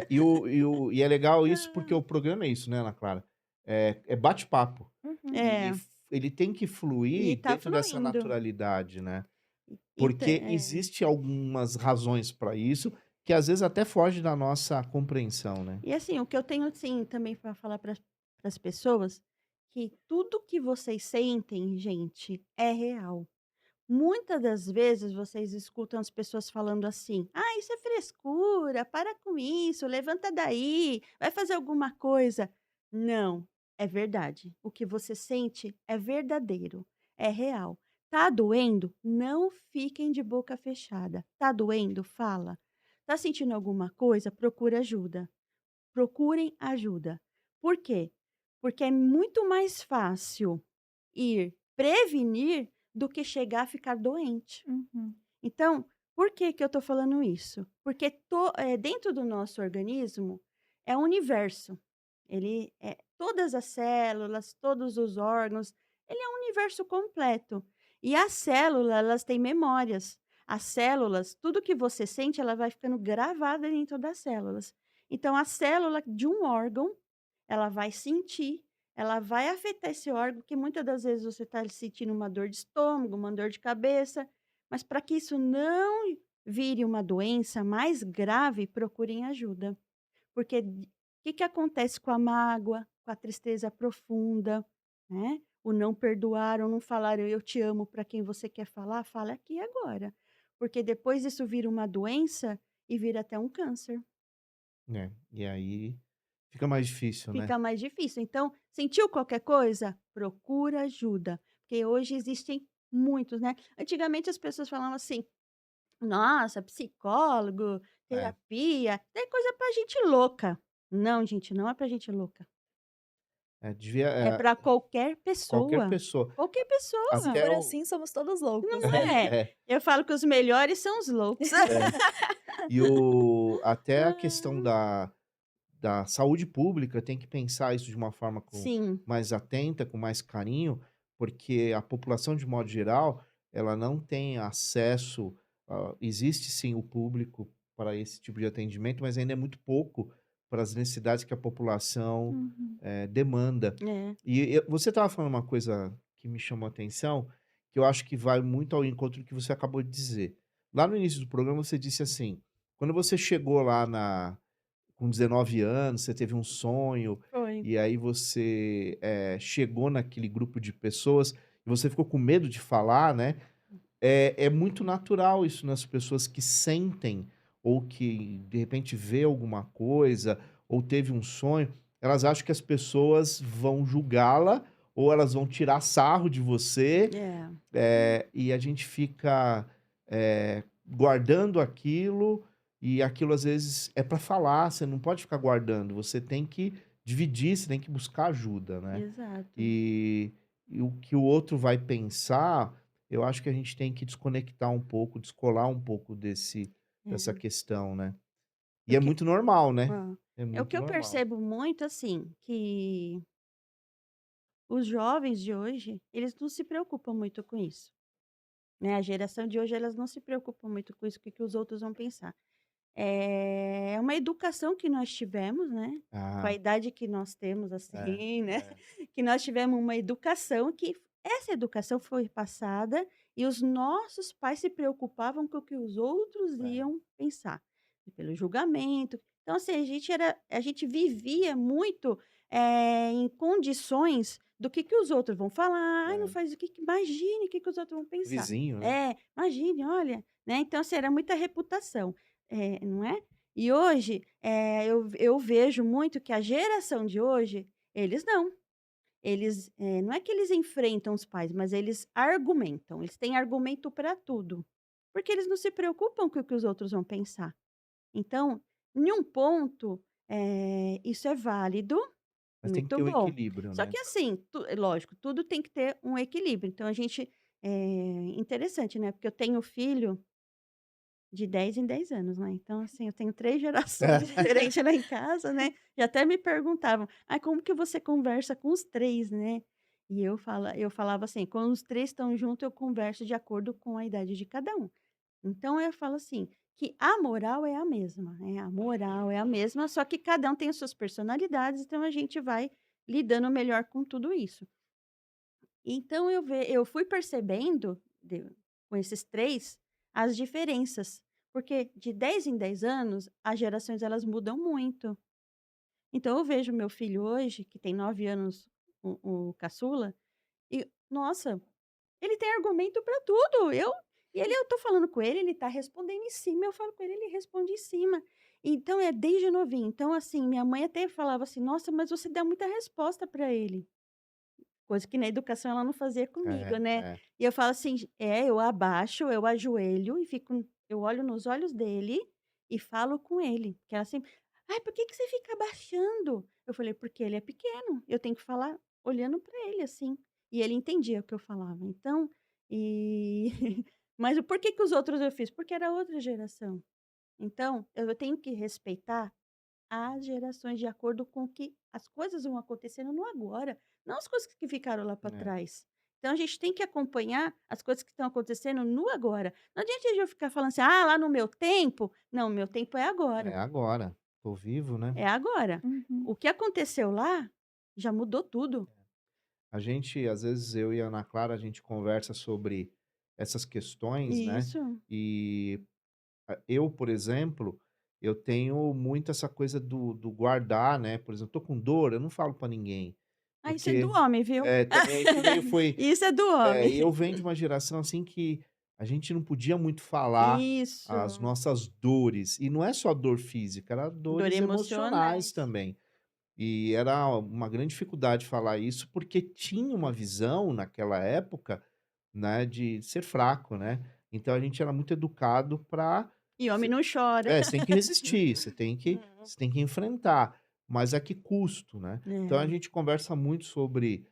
E é legal isso, porque o programa é isso, né, Ana Clara, é bate-papo, Uhum. É, ele tem que e fluir tá dentro dessa fluindo. naturalidade, né. Então Porque existe algumas razões para isso, que às vezes até foge da nossa compreensão, né. e assim, o que eu tenho, assim, também para falar para para as pessoas que tudo que vocês sentem, gente, é real. Muitas das vezes vocês escutam as pessoas falando assim: "Ah, isso é frescura, para com isso, levanta daí, vai fazer alguma coisa". Não, é verdade. O que você sente é verdadeiro, é real. Tá doendo? Não fiquem de boca fechada. Tá doendo? Fala. Tá sentindo alguma coisa? Procura ajuda. Procurem ajuda. Por quê? Porque é muito mais fácil ir prevenir do que chegar a ficar doente. Uhum. Então, por que que eu estou falando isso? Porque dentro do nosso organismo é um universo. Ele é todas as células, todos os órgãos, ele é um universo completo. E as células, elas têm memórias. As células, tudo que você sente, ela vai ficando gravada dentro das células. Então, a célula de um órgão, ela vai sentir, ela vai afetar esse órgão, que muitas das vezes você está sentindo uma dor de estômago, uma dor de cabeça, mas para que isso não vire uma doença mais grave, procurem ajuda. Porque o que que acontece com a mágoa, com a tristeza profunda, né? O não perdoar ou não falar eu te amo para quem você quer falar, fala aqui e agora. Porque depois isso vira uma doença e vira até um câncer. É, e aí fica mais difícil, né? Fica mais difícil. Então, sentiu qualquer coisa? Procura ajuda. Porque hoje existem muitos, né? Antigamente as pessoas falavam assim: nossa, psicólogo, É, terapia, é coisa pra gente louca. Não, gente, não é pra gente louca. devia, É pra qualquer qualquer pessoa. pessoa. Qualquer Se pessoa. Até for o. assim, somos todos loucos, Não né? é? É, Eu falo que os melhores são os loucos. é. Até a questão Ah, da saúde pública tem que pensar isso de uma forma sim, mais atenta, com mais carinho, porque a população, de modo geral, ela não tem acesso. Existe sim o público para esse tipo de atendimento, mas ainda é muito pouco para as necessidades que a população Uhum. demanda. é. E você estava falando uma coisa que me chamou a atenção, que eu acho que vai muito ao encontro do que você acabou de dizer. Lá no início do programa, você disse assim: quando você chegou lá com 19 anos, você teve um sonho, Foi. e aí você, chegou naquele grupo de pessoas, e você ficou com medo de falar, né. É muito natural isso nas pessoas que sentem, ou que de repente vê alguma coisa, ou teve um sonho, elas acham que as pessoas vão julgá-la, ou elas vão tirar sarro de você, É, e a gente fica, guardando aquilo, e aquilo às vezes é para falar, você não pode ficar guardando, você tem que dividir, você tem que buscar ajuda, né. exato. E e o que o outro vai pensar, eu acho que a gente tem que desconectar um pouco, descolar um pouco dessa É. questão, né. E O é que muito normal, né, hã. é É o que muito eu normal. percebo muito, assim, que os jovens de hoje, eles não se preocupam muito com isso. Né, a geração de hoje, elas não se preocupam muito com isso, o que que os outros vão pensar. É uma educação que nós tivemos, né, com a Ah, idade que nós temos, é, assim, né, é, que nós tivemos uma educação que essa educação foi passada e os nossos pais se preocupavam com o que os outros é. iam pensar, pelo julgamento. Então, assim, a gente vivia muito, em condições do que os outros vão falar: "Ai, não É. faz o que que imagine o que que os outros vão pensar". Vizinho, né. É, imagine, olha, né, então, assim, era muita reputação, não é? E hoje, eu vejo muito que a geração de hoje, eles não. Eles, não é que eles enfrentam os pais, mas eles argumentam, eles têm argumento para tudo, porque eles não se preocupam com o que os outros vão pensar. Então, em um ponto, isso é válido, Mas tem que muito ter o bom. equilíbrio, Só né. que assim, lógico, tudo tem que ter um equilíbrio. Então a gente interessante, né, porque eu tenho filho de 10 em 10 anos, né, então assim, eu tenho 3 gerações diferentes lá em casa, né, e até me perguntavam: "Ai, como que você conversa com os 3, né?" E eu falava assim: "Quando os 3 estão junto, eu converso de acordo com a idade de cada um". Então eu falo assim, que a moral é a mesma, né, a moral é a mesma, só que cada um tem as suas personalidades, então a gente vai lidando melhor com tudo isso. Então eu fui percebendo com esses 3 as diferenças, porque de 10 em 10 anos, as gerações elas mudam muito. Então eu vejo meu filho hoje, que tem 9 anos, o caçula, e nossa, ele tem argumento para tudo. Eu tô falando com ele, ele tá respondendo em cima, eu falo com ele, ele responde em cima. Então é desde novinho. Então, assim, minha mãe até falava assim: "Nossa, mas você dá muita resposta para ele", coisa que na educação ela não fazia comigo, É, né. é. E eu falo assim: "É, eu abaixo, eu ajoelho e fico eu olho nos olhos dele e falo com ele", que ela sempre: "Ai, por que que você fica abaixando?" Eu falei: "Porque ele é pequeno, eu tenho que falar olhando para ele, assim". E ele entendia o que eu falava. Então, e mas o porquê que os outros eu fiz? Porque era outra geração. Então, eu tenho que respeitar as gerações de acordo com que as coisas vão acontecendo no agora, não as coisas que ficaram lá para É, trás. Então a gente tem que acompanhar as coisas que estão acontecendo no agora. Não adianta eu ficar falando assim: "Ah, lá no meu tempo". Não, meu tempo é é agora, agora. Tô vivo, né? é agora. Uhum. O que aconteceu lá já mudou tudo. A gente, às vezes, eu e a Ana Clara, a gente conversa sobre essas questões, né? Isso. E eu, por exemplo, eu tenho muito essa coisa do guardar, né? Por exemplo, tô com dor, eu não falo pra ninguém, Ah, isso é do porque homem, viu? também isso meio foi. Isso é do homem. Eu venho de uma geração assim que a gente não podia muito falar as Isso. nossas dores, e não é só dor física, era Dor dores emocionais emocionais. também. E era uma grande dificuldade falar isso, porque tinha uma visão naquela época, né, de ser fraco, né. Então a gente era muito educado para E homem não chora. você tem que resistir, você tem que Hum. você tem que enfrentar, mas a que custo, né. Então a É. gente conversa muito sobre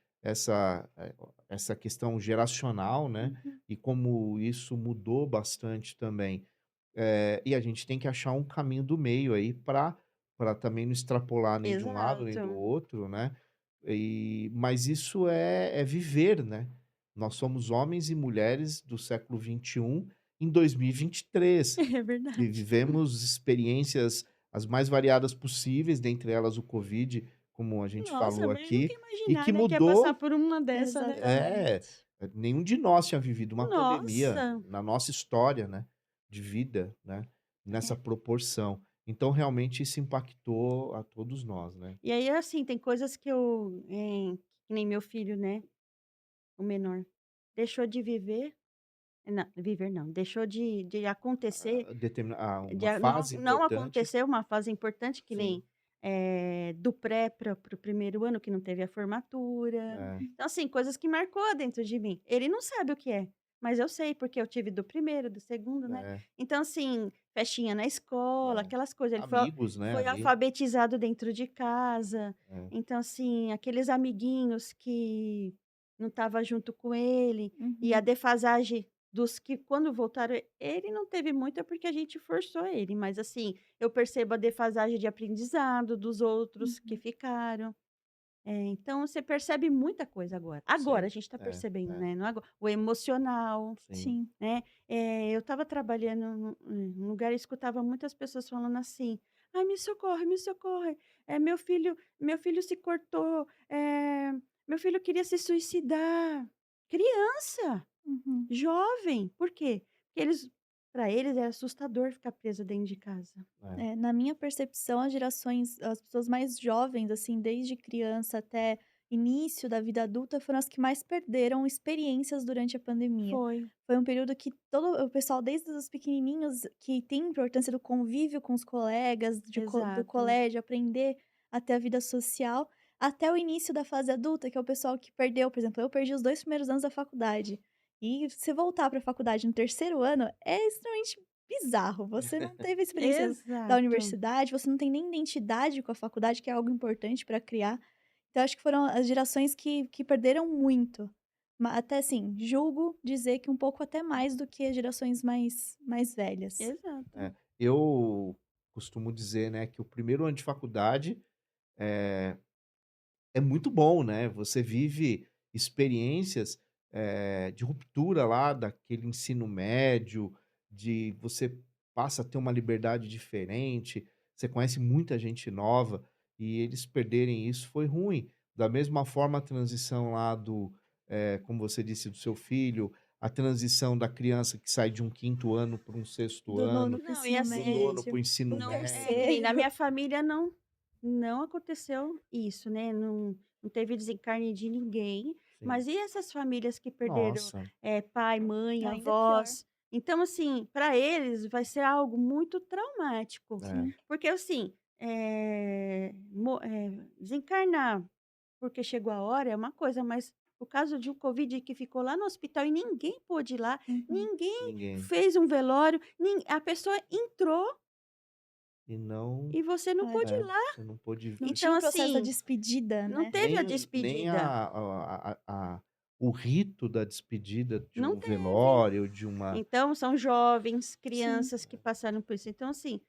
essa questão geracional, né, Uhum. e como isso mudou bastante também. E a gente tem que achar um caminho do meio aí para também não extrapolar nem de um lado nem do Exato. outro, né. Mas isso é viver, né. Nós somos homens e mulheres do século XXI em 2023. É E verdade. vivemos experiências as mais variadas possíveis, dentre elas o Covid, como a gente Nossa, falou mas nunca aqui, ia e imaginar, que né, que ia passar mudou. por uma dessa, né. É, Exatamente. nenhum de nós tinha vivido uma pandemia Nossa. na nossa história, né, de vida, né, nessa É. proporção. Então realmente isso impactou a todos nós, né. E aí, assim, tem coisas que eu, que nem meu filho, né, o menor, deixou de viver não, viver não, deixou de acontecer, Uma fase não importante. aconteceu uma fase importante que Sim, nem, do pré para o primeiro ano que não teve a formatura. é, Uhum. Então, assim, coisas que marcou dentro de mim. Ele não sabe o que é, mas eu sei, porque eu tive do primeiro, do segundo, né. é, Então, assim, festinha na escola, é. aquelas coisas. Ele Amigos, né, foi ali. alfabetizado dentro de casa. É, Então, assim, aqueles amiguinhos que não estava junto com ele, e a Uhum. defasagem dos que quando voltaram, ele não teve muita, porque a gente forçou ele, mas assim, eu percebo a defasagem de aprendizado dos outros que Uhum. ficaram. Então você percebe muita coisa agora. Agora a sim. gente está É, percebendo, é, né, não ago o emocional, sim. Sim. né. Eu estava trabalhando num lugar e escutava muitas pessoas falando assim: "Ai, me socorre, meu filho se cortou, meu filho queria se suicidar". Criança! Uhum. Jovem, por quê? Porque eles para eles é assustador ficar preso dentro de casa. É, É, na minha percepção, as pessoas mais jovens, assim, desde criança até início da vida adulta, foram as que mais perderam experiências durante a pandemia. Foi, Foi um período que todo o pessoal, desde os pequenininhos, que tem importância do convívio com os colegas, do exato. colégio, aprender a ter a vida social, até o início da fase adulta, que é o pessoal que perdeu, por exemplo, eu perdi os 2 primeiros anos da faculdade. E você voltar para a faculdade no terceiro ano é extremamente bizarro. Você não teve a experiência da Exato. universidade, você não tem nem identidade com a faculdade, que é algo importante para criar. Então acho que foram as gerações que perderam muito. Até assim, julgo dizer que um pouco até mais do que as gerações mais velhas. Exato. é. Eu costumo dizer, né, que o primeiro ano de faculdade é muito bom, né, você vive experiências, de ruptura lá daquele ensino médio, de você passa a ter uma liberdade diferente, você conhece muita gente nova, e eles perderem isso foi ruim. Da mesma forma a transição lá como você disse, do seu filho, a transição da criança que sai de um quinto ano para um sexto Do nono ano, para o Não, e ensino do assim, nono para o médio, ensino do não médio. que nem na terceiro. minha família não aconteceu isso, né, não teve desencarne de ninguém, Sim. mas e essas famílias que perderam, Nossa. pai, mãe, Ainda pior. avós? Então, assim, para eles vai ser algo muito traumático, É. Sim. porque assim, desencarnar porque chegou a hora é uma coisa, mas o caso de um covid que ficou lá no hospital e ninguém pôde ir lá, Uhum. ninguém Ninguém. fez um velório, a pessoa entrou E não e você não pôde ir é, lá. você não pôde Não Então, tinha o processo da assim, despedida, não né. teve a nem despedida, o rito da despedida de não um teve. velório, de uma Então, são jovens, Sim. crianças que passaram por isso. Então, assim,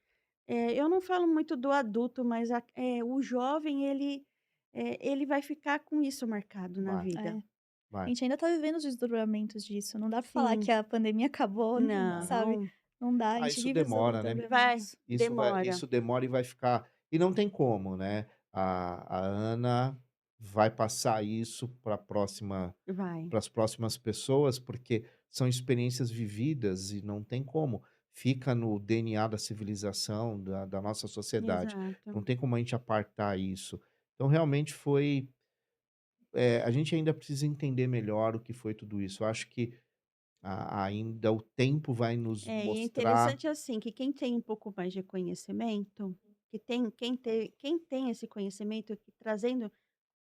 eu não falo muito do adulto, mas o jovem, ele vai ficar com isso marcado na vai, vida. É. A vai. gente ainda tá vivendo os desdobramentos disso, não dá pra falar que Sim, a pandemia acabou, Não. sabe. não, Não dá, a Ah, gente isso vive os demora, né. vai, desdobramentos. demora, Isso demora e vai ficar e não tem como, né. A Ana vai passar isso vai, para as próximas pessoas, porque são experiências vividas e não tem como. Fica no DNA da civilização, da nossa sociedade. exato. Não tem como a gente apartar isso. Então realmente foi, a gente ainda precisa entender melhor o que foi tudo isso. Eu acho que ainda o tempo vai nos E é mostrar interessante, assim, que quem tem um pouco mais de conhecimento, quem tem esse conhecimento, que trazendo,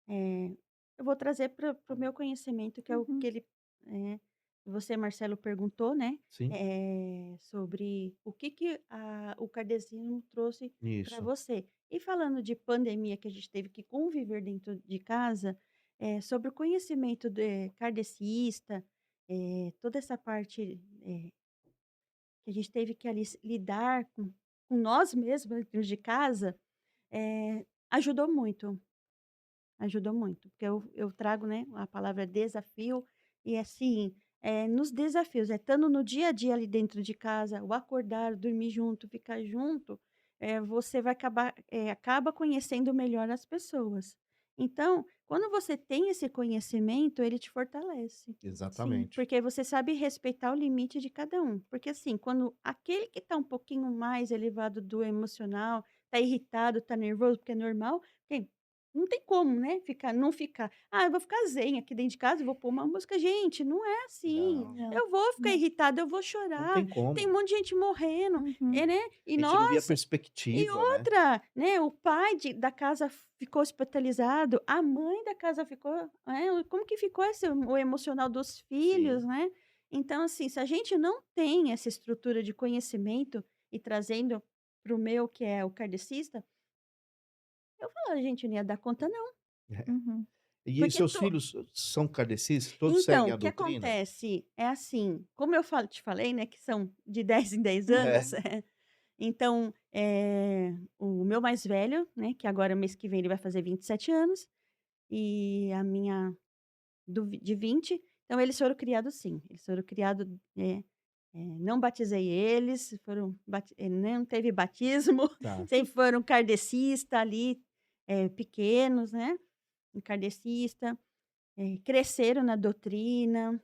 eh, eu vou trazer para o meu conhecimento, que é o que Uhum. você, Marcelo, perguntou, né, sim, sobre o que o kardecismo trouxe para isso. você. E falando de pandemia, que a gente teve que conviver dentro de casa, sobre o conhecimento kardecista, toda essa parte, que a gente teve que ali lidar com nós mesmos dentro de casa, ajudou muito, ajudou muito, porque eu trago, né, a palavra desafio e assim, nos desafios, estando no dia a dia ali dentro de casa, o acordar, o dormir junto, ficar junto, você vai acaba conhecendo melhor as pessoas. Então, quando você tem esse conhecimento, ele te fortalece. Sim. Exatamente. Porque você sabe respeitar o limite de cada um. Porque assim, quando aquele que está um pouquinho mais elevado do emocional, está irritado, está nervoso, porque é normal, porque não tem como, né, não ficar: "Ah, eu vou ficar zen aqui dentro de casa e vou pôr uma música". Gente, não é assim. Não, Não, Eu vou ficar não. irritada, eu vou não chorar, tem tem um como. monte de gente morrendo, Uhum. né, e A gente não via nossa, e perspectiva, né. outra, né, o pai da casa ficou hospitalizado, a mãe da casa ficou, como que ficou o emocional dos filhos, Sim, né. Então, assim, se a gente não tem essa estrutura de conhecimento e trazendo para o meu, que é o kardecista, eu falo: "A gente não ia dar conta não", Uhum. E porque seus filhos são kardecistas? Todos então, seguem o a que doutrina? acontece é assim, como eu te falei, né, que são de 10 em 10 É. anos, então, o meu mais velho, né, que agora mês que vem ele vai fazer 27 anos, e a minha de 20, então eles foram criados sim, eles foram criados, não batizei eles, não teve batismo, Tá. sempre foram kardecista ali, pequenos, né, kardecista. Cresceram na doutrina,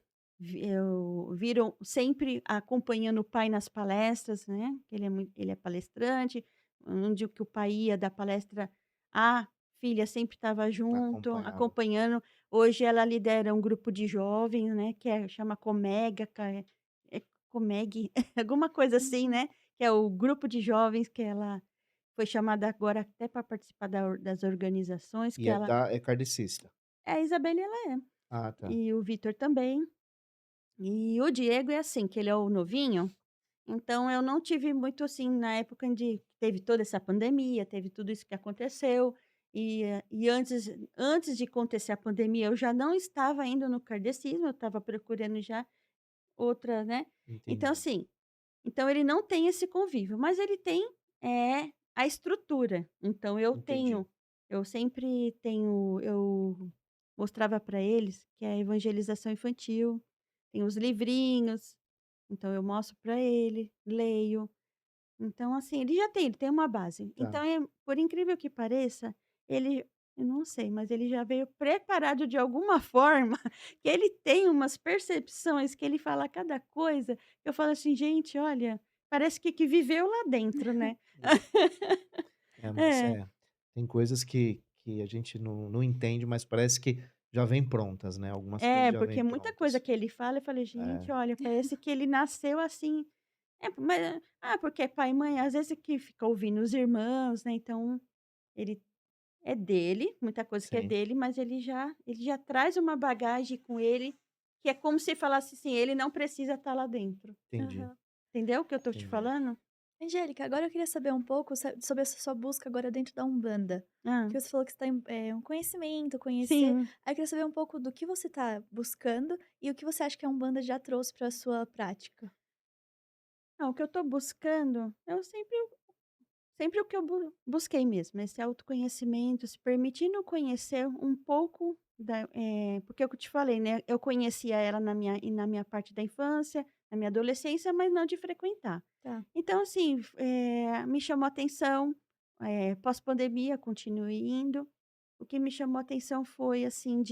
viram sempre acompanhando o pai nas palestras, né, que ele é palestrante, onde que o pai ia dar palestra, a filha sempre estava junto, Acompanhava. acompanhando. Hoje ela lidera um grupo de jovens, né, chama Comega, Comeg, alguma coisa assim, Uhum. né, que é o grupo de jovens que ela foi chamada agora até para participar das organizações, E que ela é kardecista? a Isabelle ela é. Ah, tá. E o Vitor também. E o Diego é assim, que ele é o novinho, então eu não tive muito, assim, na época de teve toda essa pandemia, teve tudo isso que aconteceu, e antes de acontecer a pandemia, eu já não estava indo no kardecismo, eu estava procurando já outra, né. Então Entendi, assim, então ele não tem esse convívio, mas ele tem, a estrutura. Então entendi. eu sempre eu mostrava para eles que é evangelização infantil, tem os livrinhos, então eu mostro para ele, leio. Então assim, ele tem uma base. Tá. Então por incrível que pareça, eu não sei, mas ele já veio preparado de alguma forma, que ele tem umas percepções que ele fala cada coisa, eu falo assim: "Gente, olha, parece que viveu lá dentro, né". É, mas É, é. Tem coisas que a gente não entende, mas parece que já vem prontas, né, algumas coisas É, já vêm porque muita coisa prontas. que ele fala, eu falei: É, "Gente, olha, parece que ele nasceu assim". Mas porque é pai e mãe, às vezes que fica ouvindo os irmãos, né, então ele é dele, muita coisa que é sim, dele, mas ele já traz uma bagagem com ele, que é como se falasse assim: "Ele não precisa estar lá dentro". entendi, Aham. Entendeu o que eu tô te entendi. falando? Angélica, agora eu queria saber um pouco sobre essa sua busca agora dentro da Umbanda. Hã. Que você falou que você está um conhecimento, conhecer. Sim. Aí eu queria saber um pouco do que você está buscando e o que você acha que a Umbanda já trouxe para sua prática. Não, o que eu tô buscando, eu sempre o que eu busquei mesmo, esse autoconhecimento, se permitindo conhecer um pouco porque é o que eu te falei, né, eu conhecia ela na minha parte da infância, na minha adolescência, mas não de frequentar. Tá. Então assim, me chamou a atenção, pós-pandemia continuei indo, o que me chamou a atenção foi assim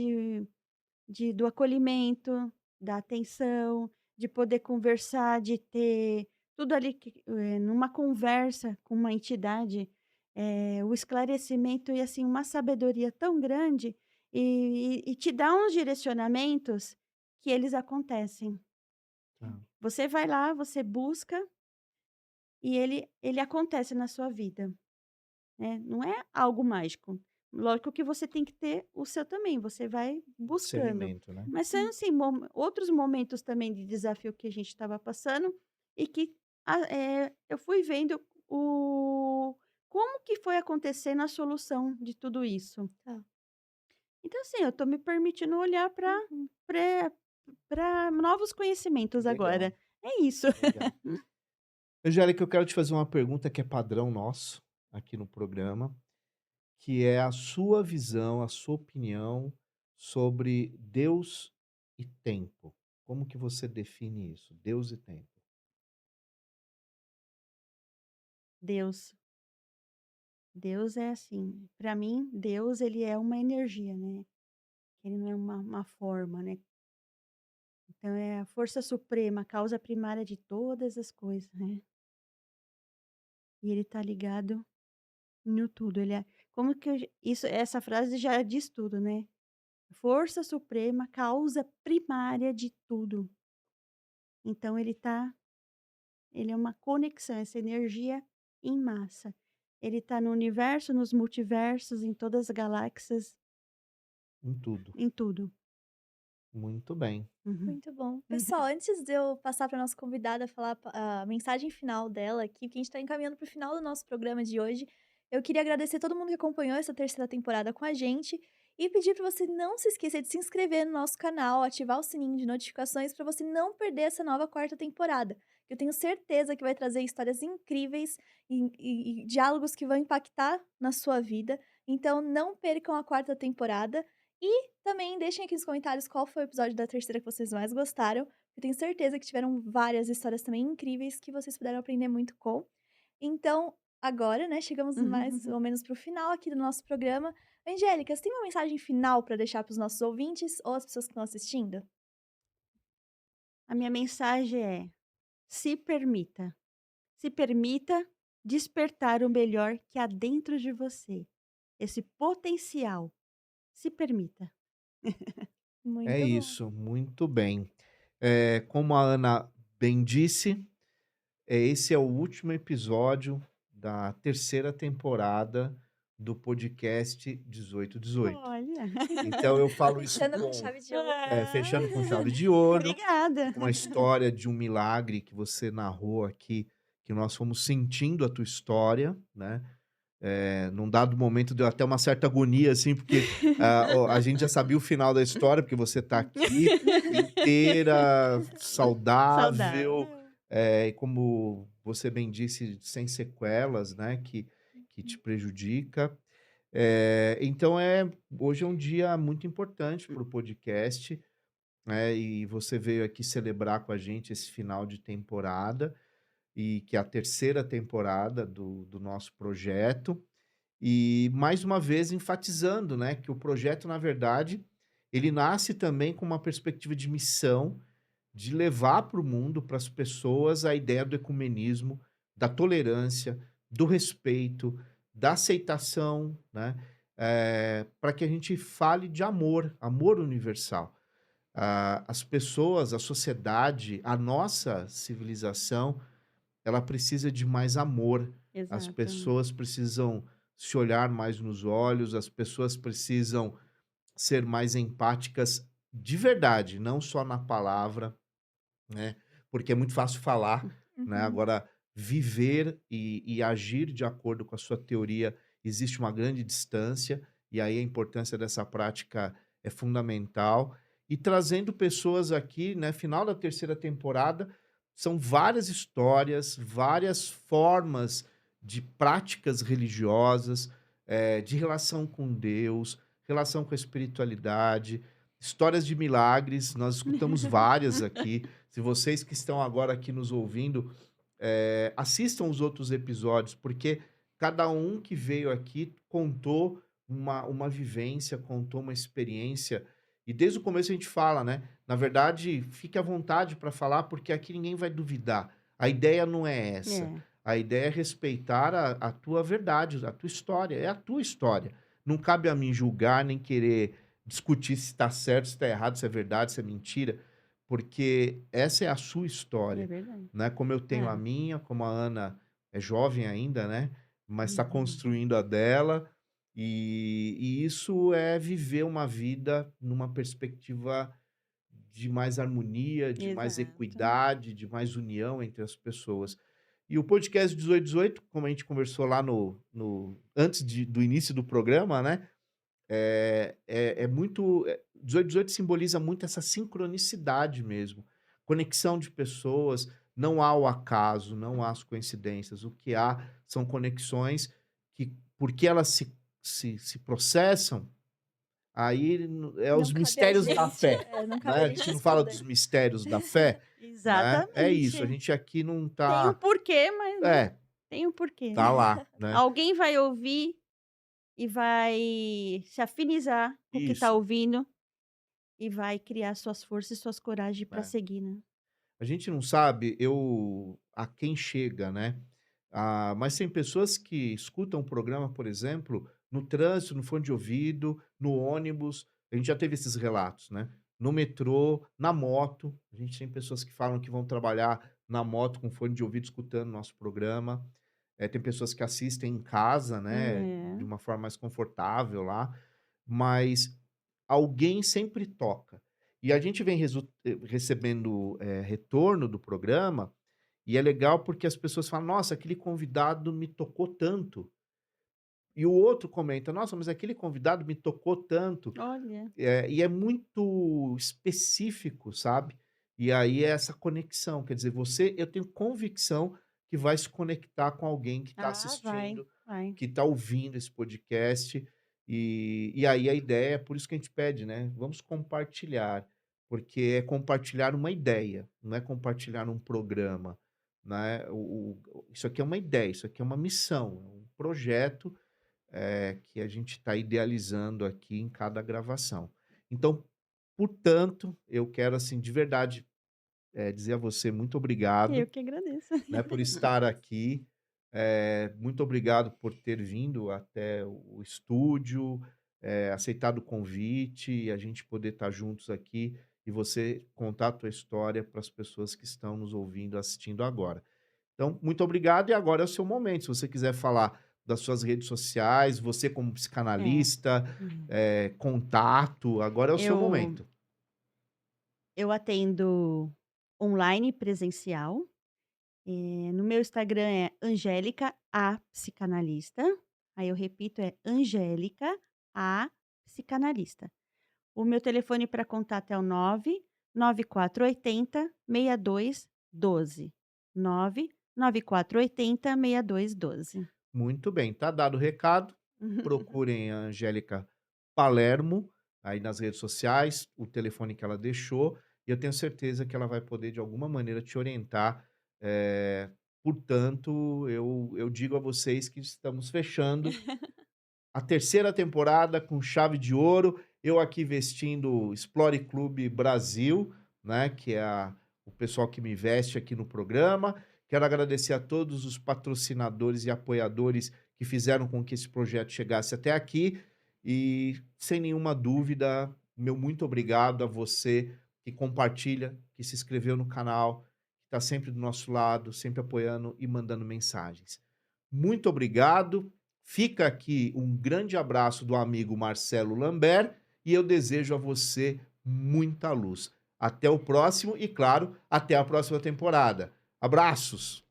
do acolhimento, da atenção, de poder conversar, de ter tudo ali numa conversa com uma entidade, o esclarecimento e, assim, uma sabedoria tão grande e te dá uns direcionamentos que eles acontecem. Tá. Você vai lá, você busca e ele acontece na sua vida. Né, não é algo mágico. Lógico que você tem que ter o seu também, você vai buscando. Discernimento, né. Mas são, Hum. assim, outros momentos também de desafio que a gente estava passando e que eu fui vendo o como que foi acontecendo a solução de tudo isso. Tá. Então, assim, eu estou me permitindo olhar Uhum. para novos conhecimentos Legal, agora. É isso. legal. Angélica, eu quero te fazer uma pergunta que é padrão nosso aqui no programa, que é a sua visão, a sua opinião sobre Deus e tempo. Como que você define isso? Deus e tempo. Deus. Deus é assim, para mim, Deus ele é uma energia, né. Ele não é uma forma, né. Então é a força suprema, a causa primária de todas as coisas, né. E ele tá ligado no tudo, ele é como que essa frase já diz tudo, né. Força suprema, causa primária de tudo. Então ele é uma conexão, essa energia em massa. Ele tá no universo, nos multiversos, em todas as galáxias, Em tudo. em tudo. Muito bem. Uhum. Muito bom. Pessoal, antes de eu passar para nossa convidada falar a mensagem final dela aqui, porque a gente está encaminhando para o final do nosso programa de hoje, eu queria agradecer todo mundo que acompanhou essa terceira temporada com a gente e pedir para você não se esquecer de se inscrever no nosso canal, ativar o sininho de notificações para você não perder essa nova quarta temporada. Que eu tenho certeza que vai trazer histórias incríveis e diálogos que vão impactar na sua vida. Então, não percam a quarta temporada. E também deixem aqui nos comentários qual foi o episódio da terceira que vocês mais gostaram. Eu tenho certeza que tiveram várias histórias também incríveis que vocês puderam aprender muito com. Então, agora, né, chegamos mais ou menos para o final aqui do nosso programa. Angélica, você tem uma mensagem final para deixar para os nossos ouvintes ou as pessoas que estão assistindo? A minha mensagem é: se permita. Se permita despertar o melhor que há dentro de você. Esse potencial. Se permita. É Muito bom. isso, muito bem. Como a Ana bem disse, esse é o último episódio da terceira temporada do podcast 1818. Olha. Então eu falo isso Fechando com chave de ouro. Ah. fechando com chave de ouro, Obrigada. uma história de um milagre que você narrou aqui, que nós fomos sentindo a tua história, né. Num dado momento deu até uma certa agonia, assim, porque, a gente já sabia o final da história, porque você tá aqui inteira, saudável, Saudável. e como você bem disse, sem sequelas, né, que te prejudica. Então hoje é um dia muito importante para o podcast, né, e você veio aqui celebrar com a gente esse final de temporada, e que é a terceira temporada do nosso projeto. E mais uma vez enfatizando, né, que o projeto, na verdade, ele nasce também com uma perspectiva de missão, de levar para o mundo, para as pessoas, a ideia do ecumenismo, da tolerância, do respeito, da aceitação, né? Para que a gente fale de amor, amor universal. As pessoas, a sociedade, a nossa civilização, ela precisa de mais amor. As Exato. pessoas precisam se olhar mais nos olhos, as pessoas precisam ser mais empáticas de verdade, não só na palavra, né? Porque é muito fácil falar, né? Uhum. Agora, viver e agir de acordo com a sua teoria, existe uma grande distância, e aí a importância dessa prática é fundamental. E trazendo pessoas aqui, né? Final da terceira temporada, são várias histórias, várias formas de práticas religiosas, de relação com Deus, relação com a espiritualidade, histórias de milagres, nós escutamos várias aqui. Se vocês que estão agora aqui nos ouvindo, assistam os outros episódios, porque cada um que veio aqui contou uma vivência, contou uma experiência. E desde o começo a gente fala, né? Na verdade, fique à vontade para falar, porque aqui ninguém vai duvidar. A ideia não é essa. É, A ideia é respeitar a tua verdade, a tua história. É a tua história. Não cabe a mim julgar, nem querer discutir se está certo, se está errado, se é verdade, se é mentira, porque essa é a sua é história, verdade. né? Como eu tenho a É. minha, como a Ana é jovem ainda, né? Mas está Uhum. construindo a dela, e isso é viver uma vida numa perspectiva de mais harmonia, de mais Exato. equidade, de mais união entre as pessoas. E o podcast 1818, como a gente conversou lá antes do início do programa, né? É muito 1818 simboliza muito essa sincronicidade mesmo, conexão de pessoas, não há o acaso, não há as coincidências, o que há são conexões que, porque elas se processam, aí Não os cabe a mistérios da gente. fé, Não cabe né, a a gente gente não fala dos responder. mistérios da fé, né, é isso, a Exatamente. gente aqui não Tem um tá porquê, mas, né, é, tem um porquê. tá lá, né, Alguém vai ouvir e vai se afinizar com o que tá isso. ouvindo e vai criar suas forças e suas coragem para É. seguir, né. A gente não sabe a quem chega, né? Mas tem pessoas que escutam o programa, por exemplo, no trânsito, no fone de ouvido, no ônibus. A gente já teve esses relatos, né? No metrô, na moto. A gente tem pessoas que falam que vão trabalhar na moto com fone de ouvido escutando nosso programa. Tem pessoas que assistem em casa, né? É. De uma forma mais confortável lá. Mas alguém sempre toca. E a gente vem recebendo, retorno do programa, e é legal porque as pessoas falam: "Nossa, aquele convidado me tocou tanto". E o outro comenta: "Nossa, mas aquele convidado me tocou tanto". Olha. E é muito específico, sabe. E aí é essa conexão, quer dizer, eu tenho convicção que vai se conectar com alguém que está Ah, vai, assistindo, vai. que está ouvindo esse podcast, e aí a ideia é por isso que a gente pede, né, vamos compartilhar, porque é compartilhar uma ideia, não é compartilhar um programa, né. Isso aqui é uma ideia, isso aqui é uma missão, é um projeto que a gente está idealizando aqui em cada gravação. Então, portanto, eu quero, assim, de verdade, dizer a você muito Eu obrigado, que agradeço. né, por estar aqui. Muito obrigado por ter vindo até o estúdio, aceitado o convite e a gente poder estar juntos aqui e você contar a tua história para as pessoas que estão nos ouvindo, assistindo agora. Então, muito obrigado e agora é o seu momento. Se você quiser falar das suas redes sociais, você como É. psicanalista, Uhum. contato, agora é o seu Eu momento. eu atendo online e presencial. No meu Instagram é Angélica, a psicanalista. Aí eu repito, é Angélica, a psicanalista. O meu telefone para contato é o 99480 6212. 99480 6212. Muito bem, tá dado o recado. Procurem a Angélica Palermo aí nas redes sociais, o telefone que ela deixou, e eu tenho certeza que ela vai poder, de alguma maneira, te orientar. Portanto, eu digo a vocês que estamos fechando a terceira temporada com chave de ouro. Eu aqui vestindo o Explore Clube Brasil, né, que é o pessoal que me veste aqui no programa. Quero agradecer a todos os patrocinadores e apoiadores que fizeram com que esse projeto chegasse até aqui. E, sem nenhuma dúvida, meu muito obrigado a você que compartilha, que se inscreveu no canal, que está sempre do nosso lado, sempre apoiando e mandando mensagens. Muito obrigado. Fica aqui um grande abraço do amigo Marcelo Lambert e eu desejo a você muita luz. Até o próximo e, claro, até a próxima temporada. Abraços!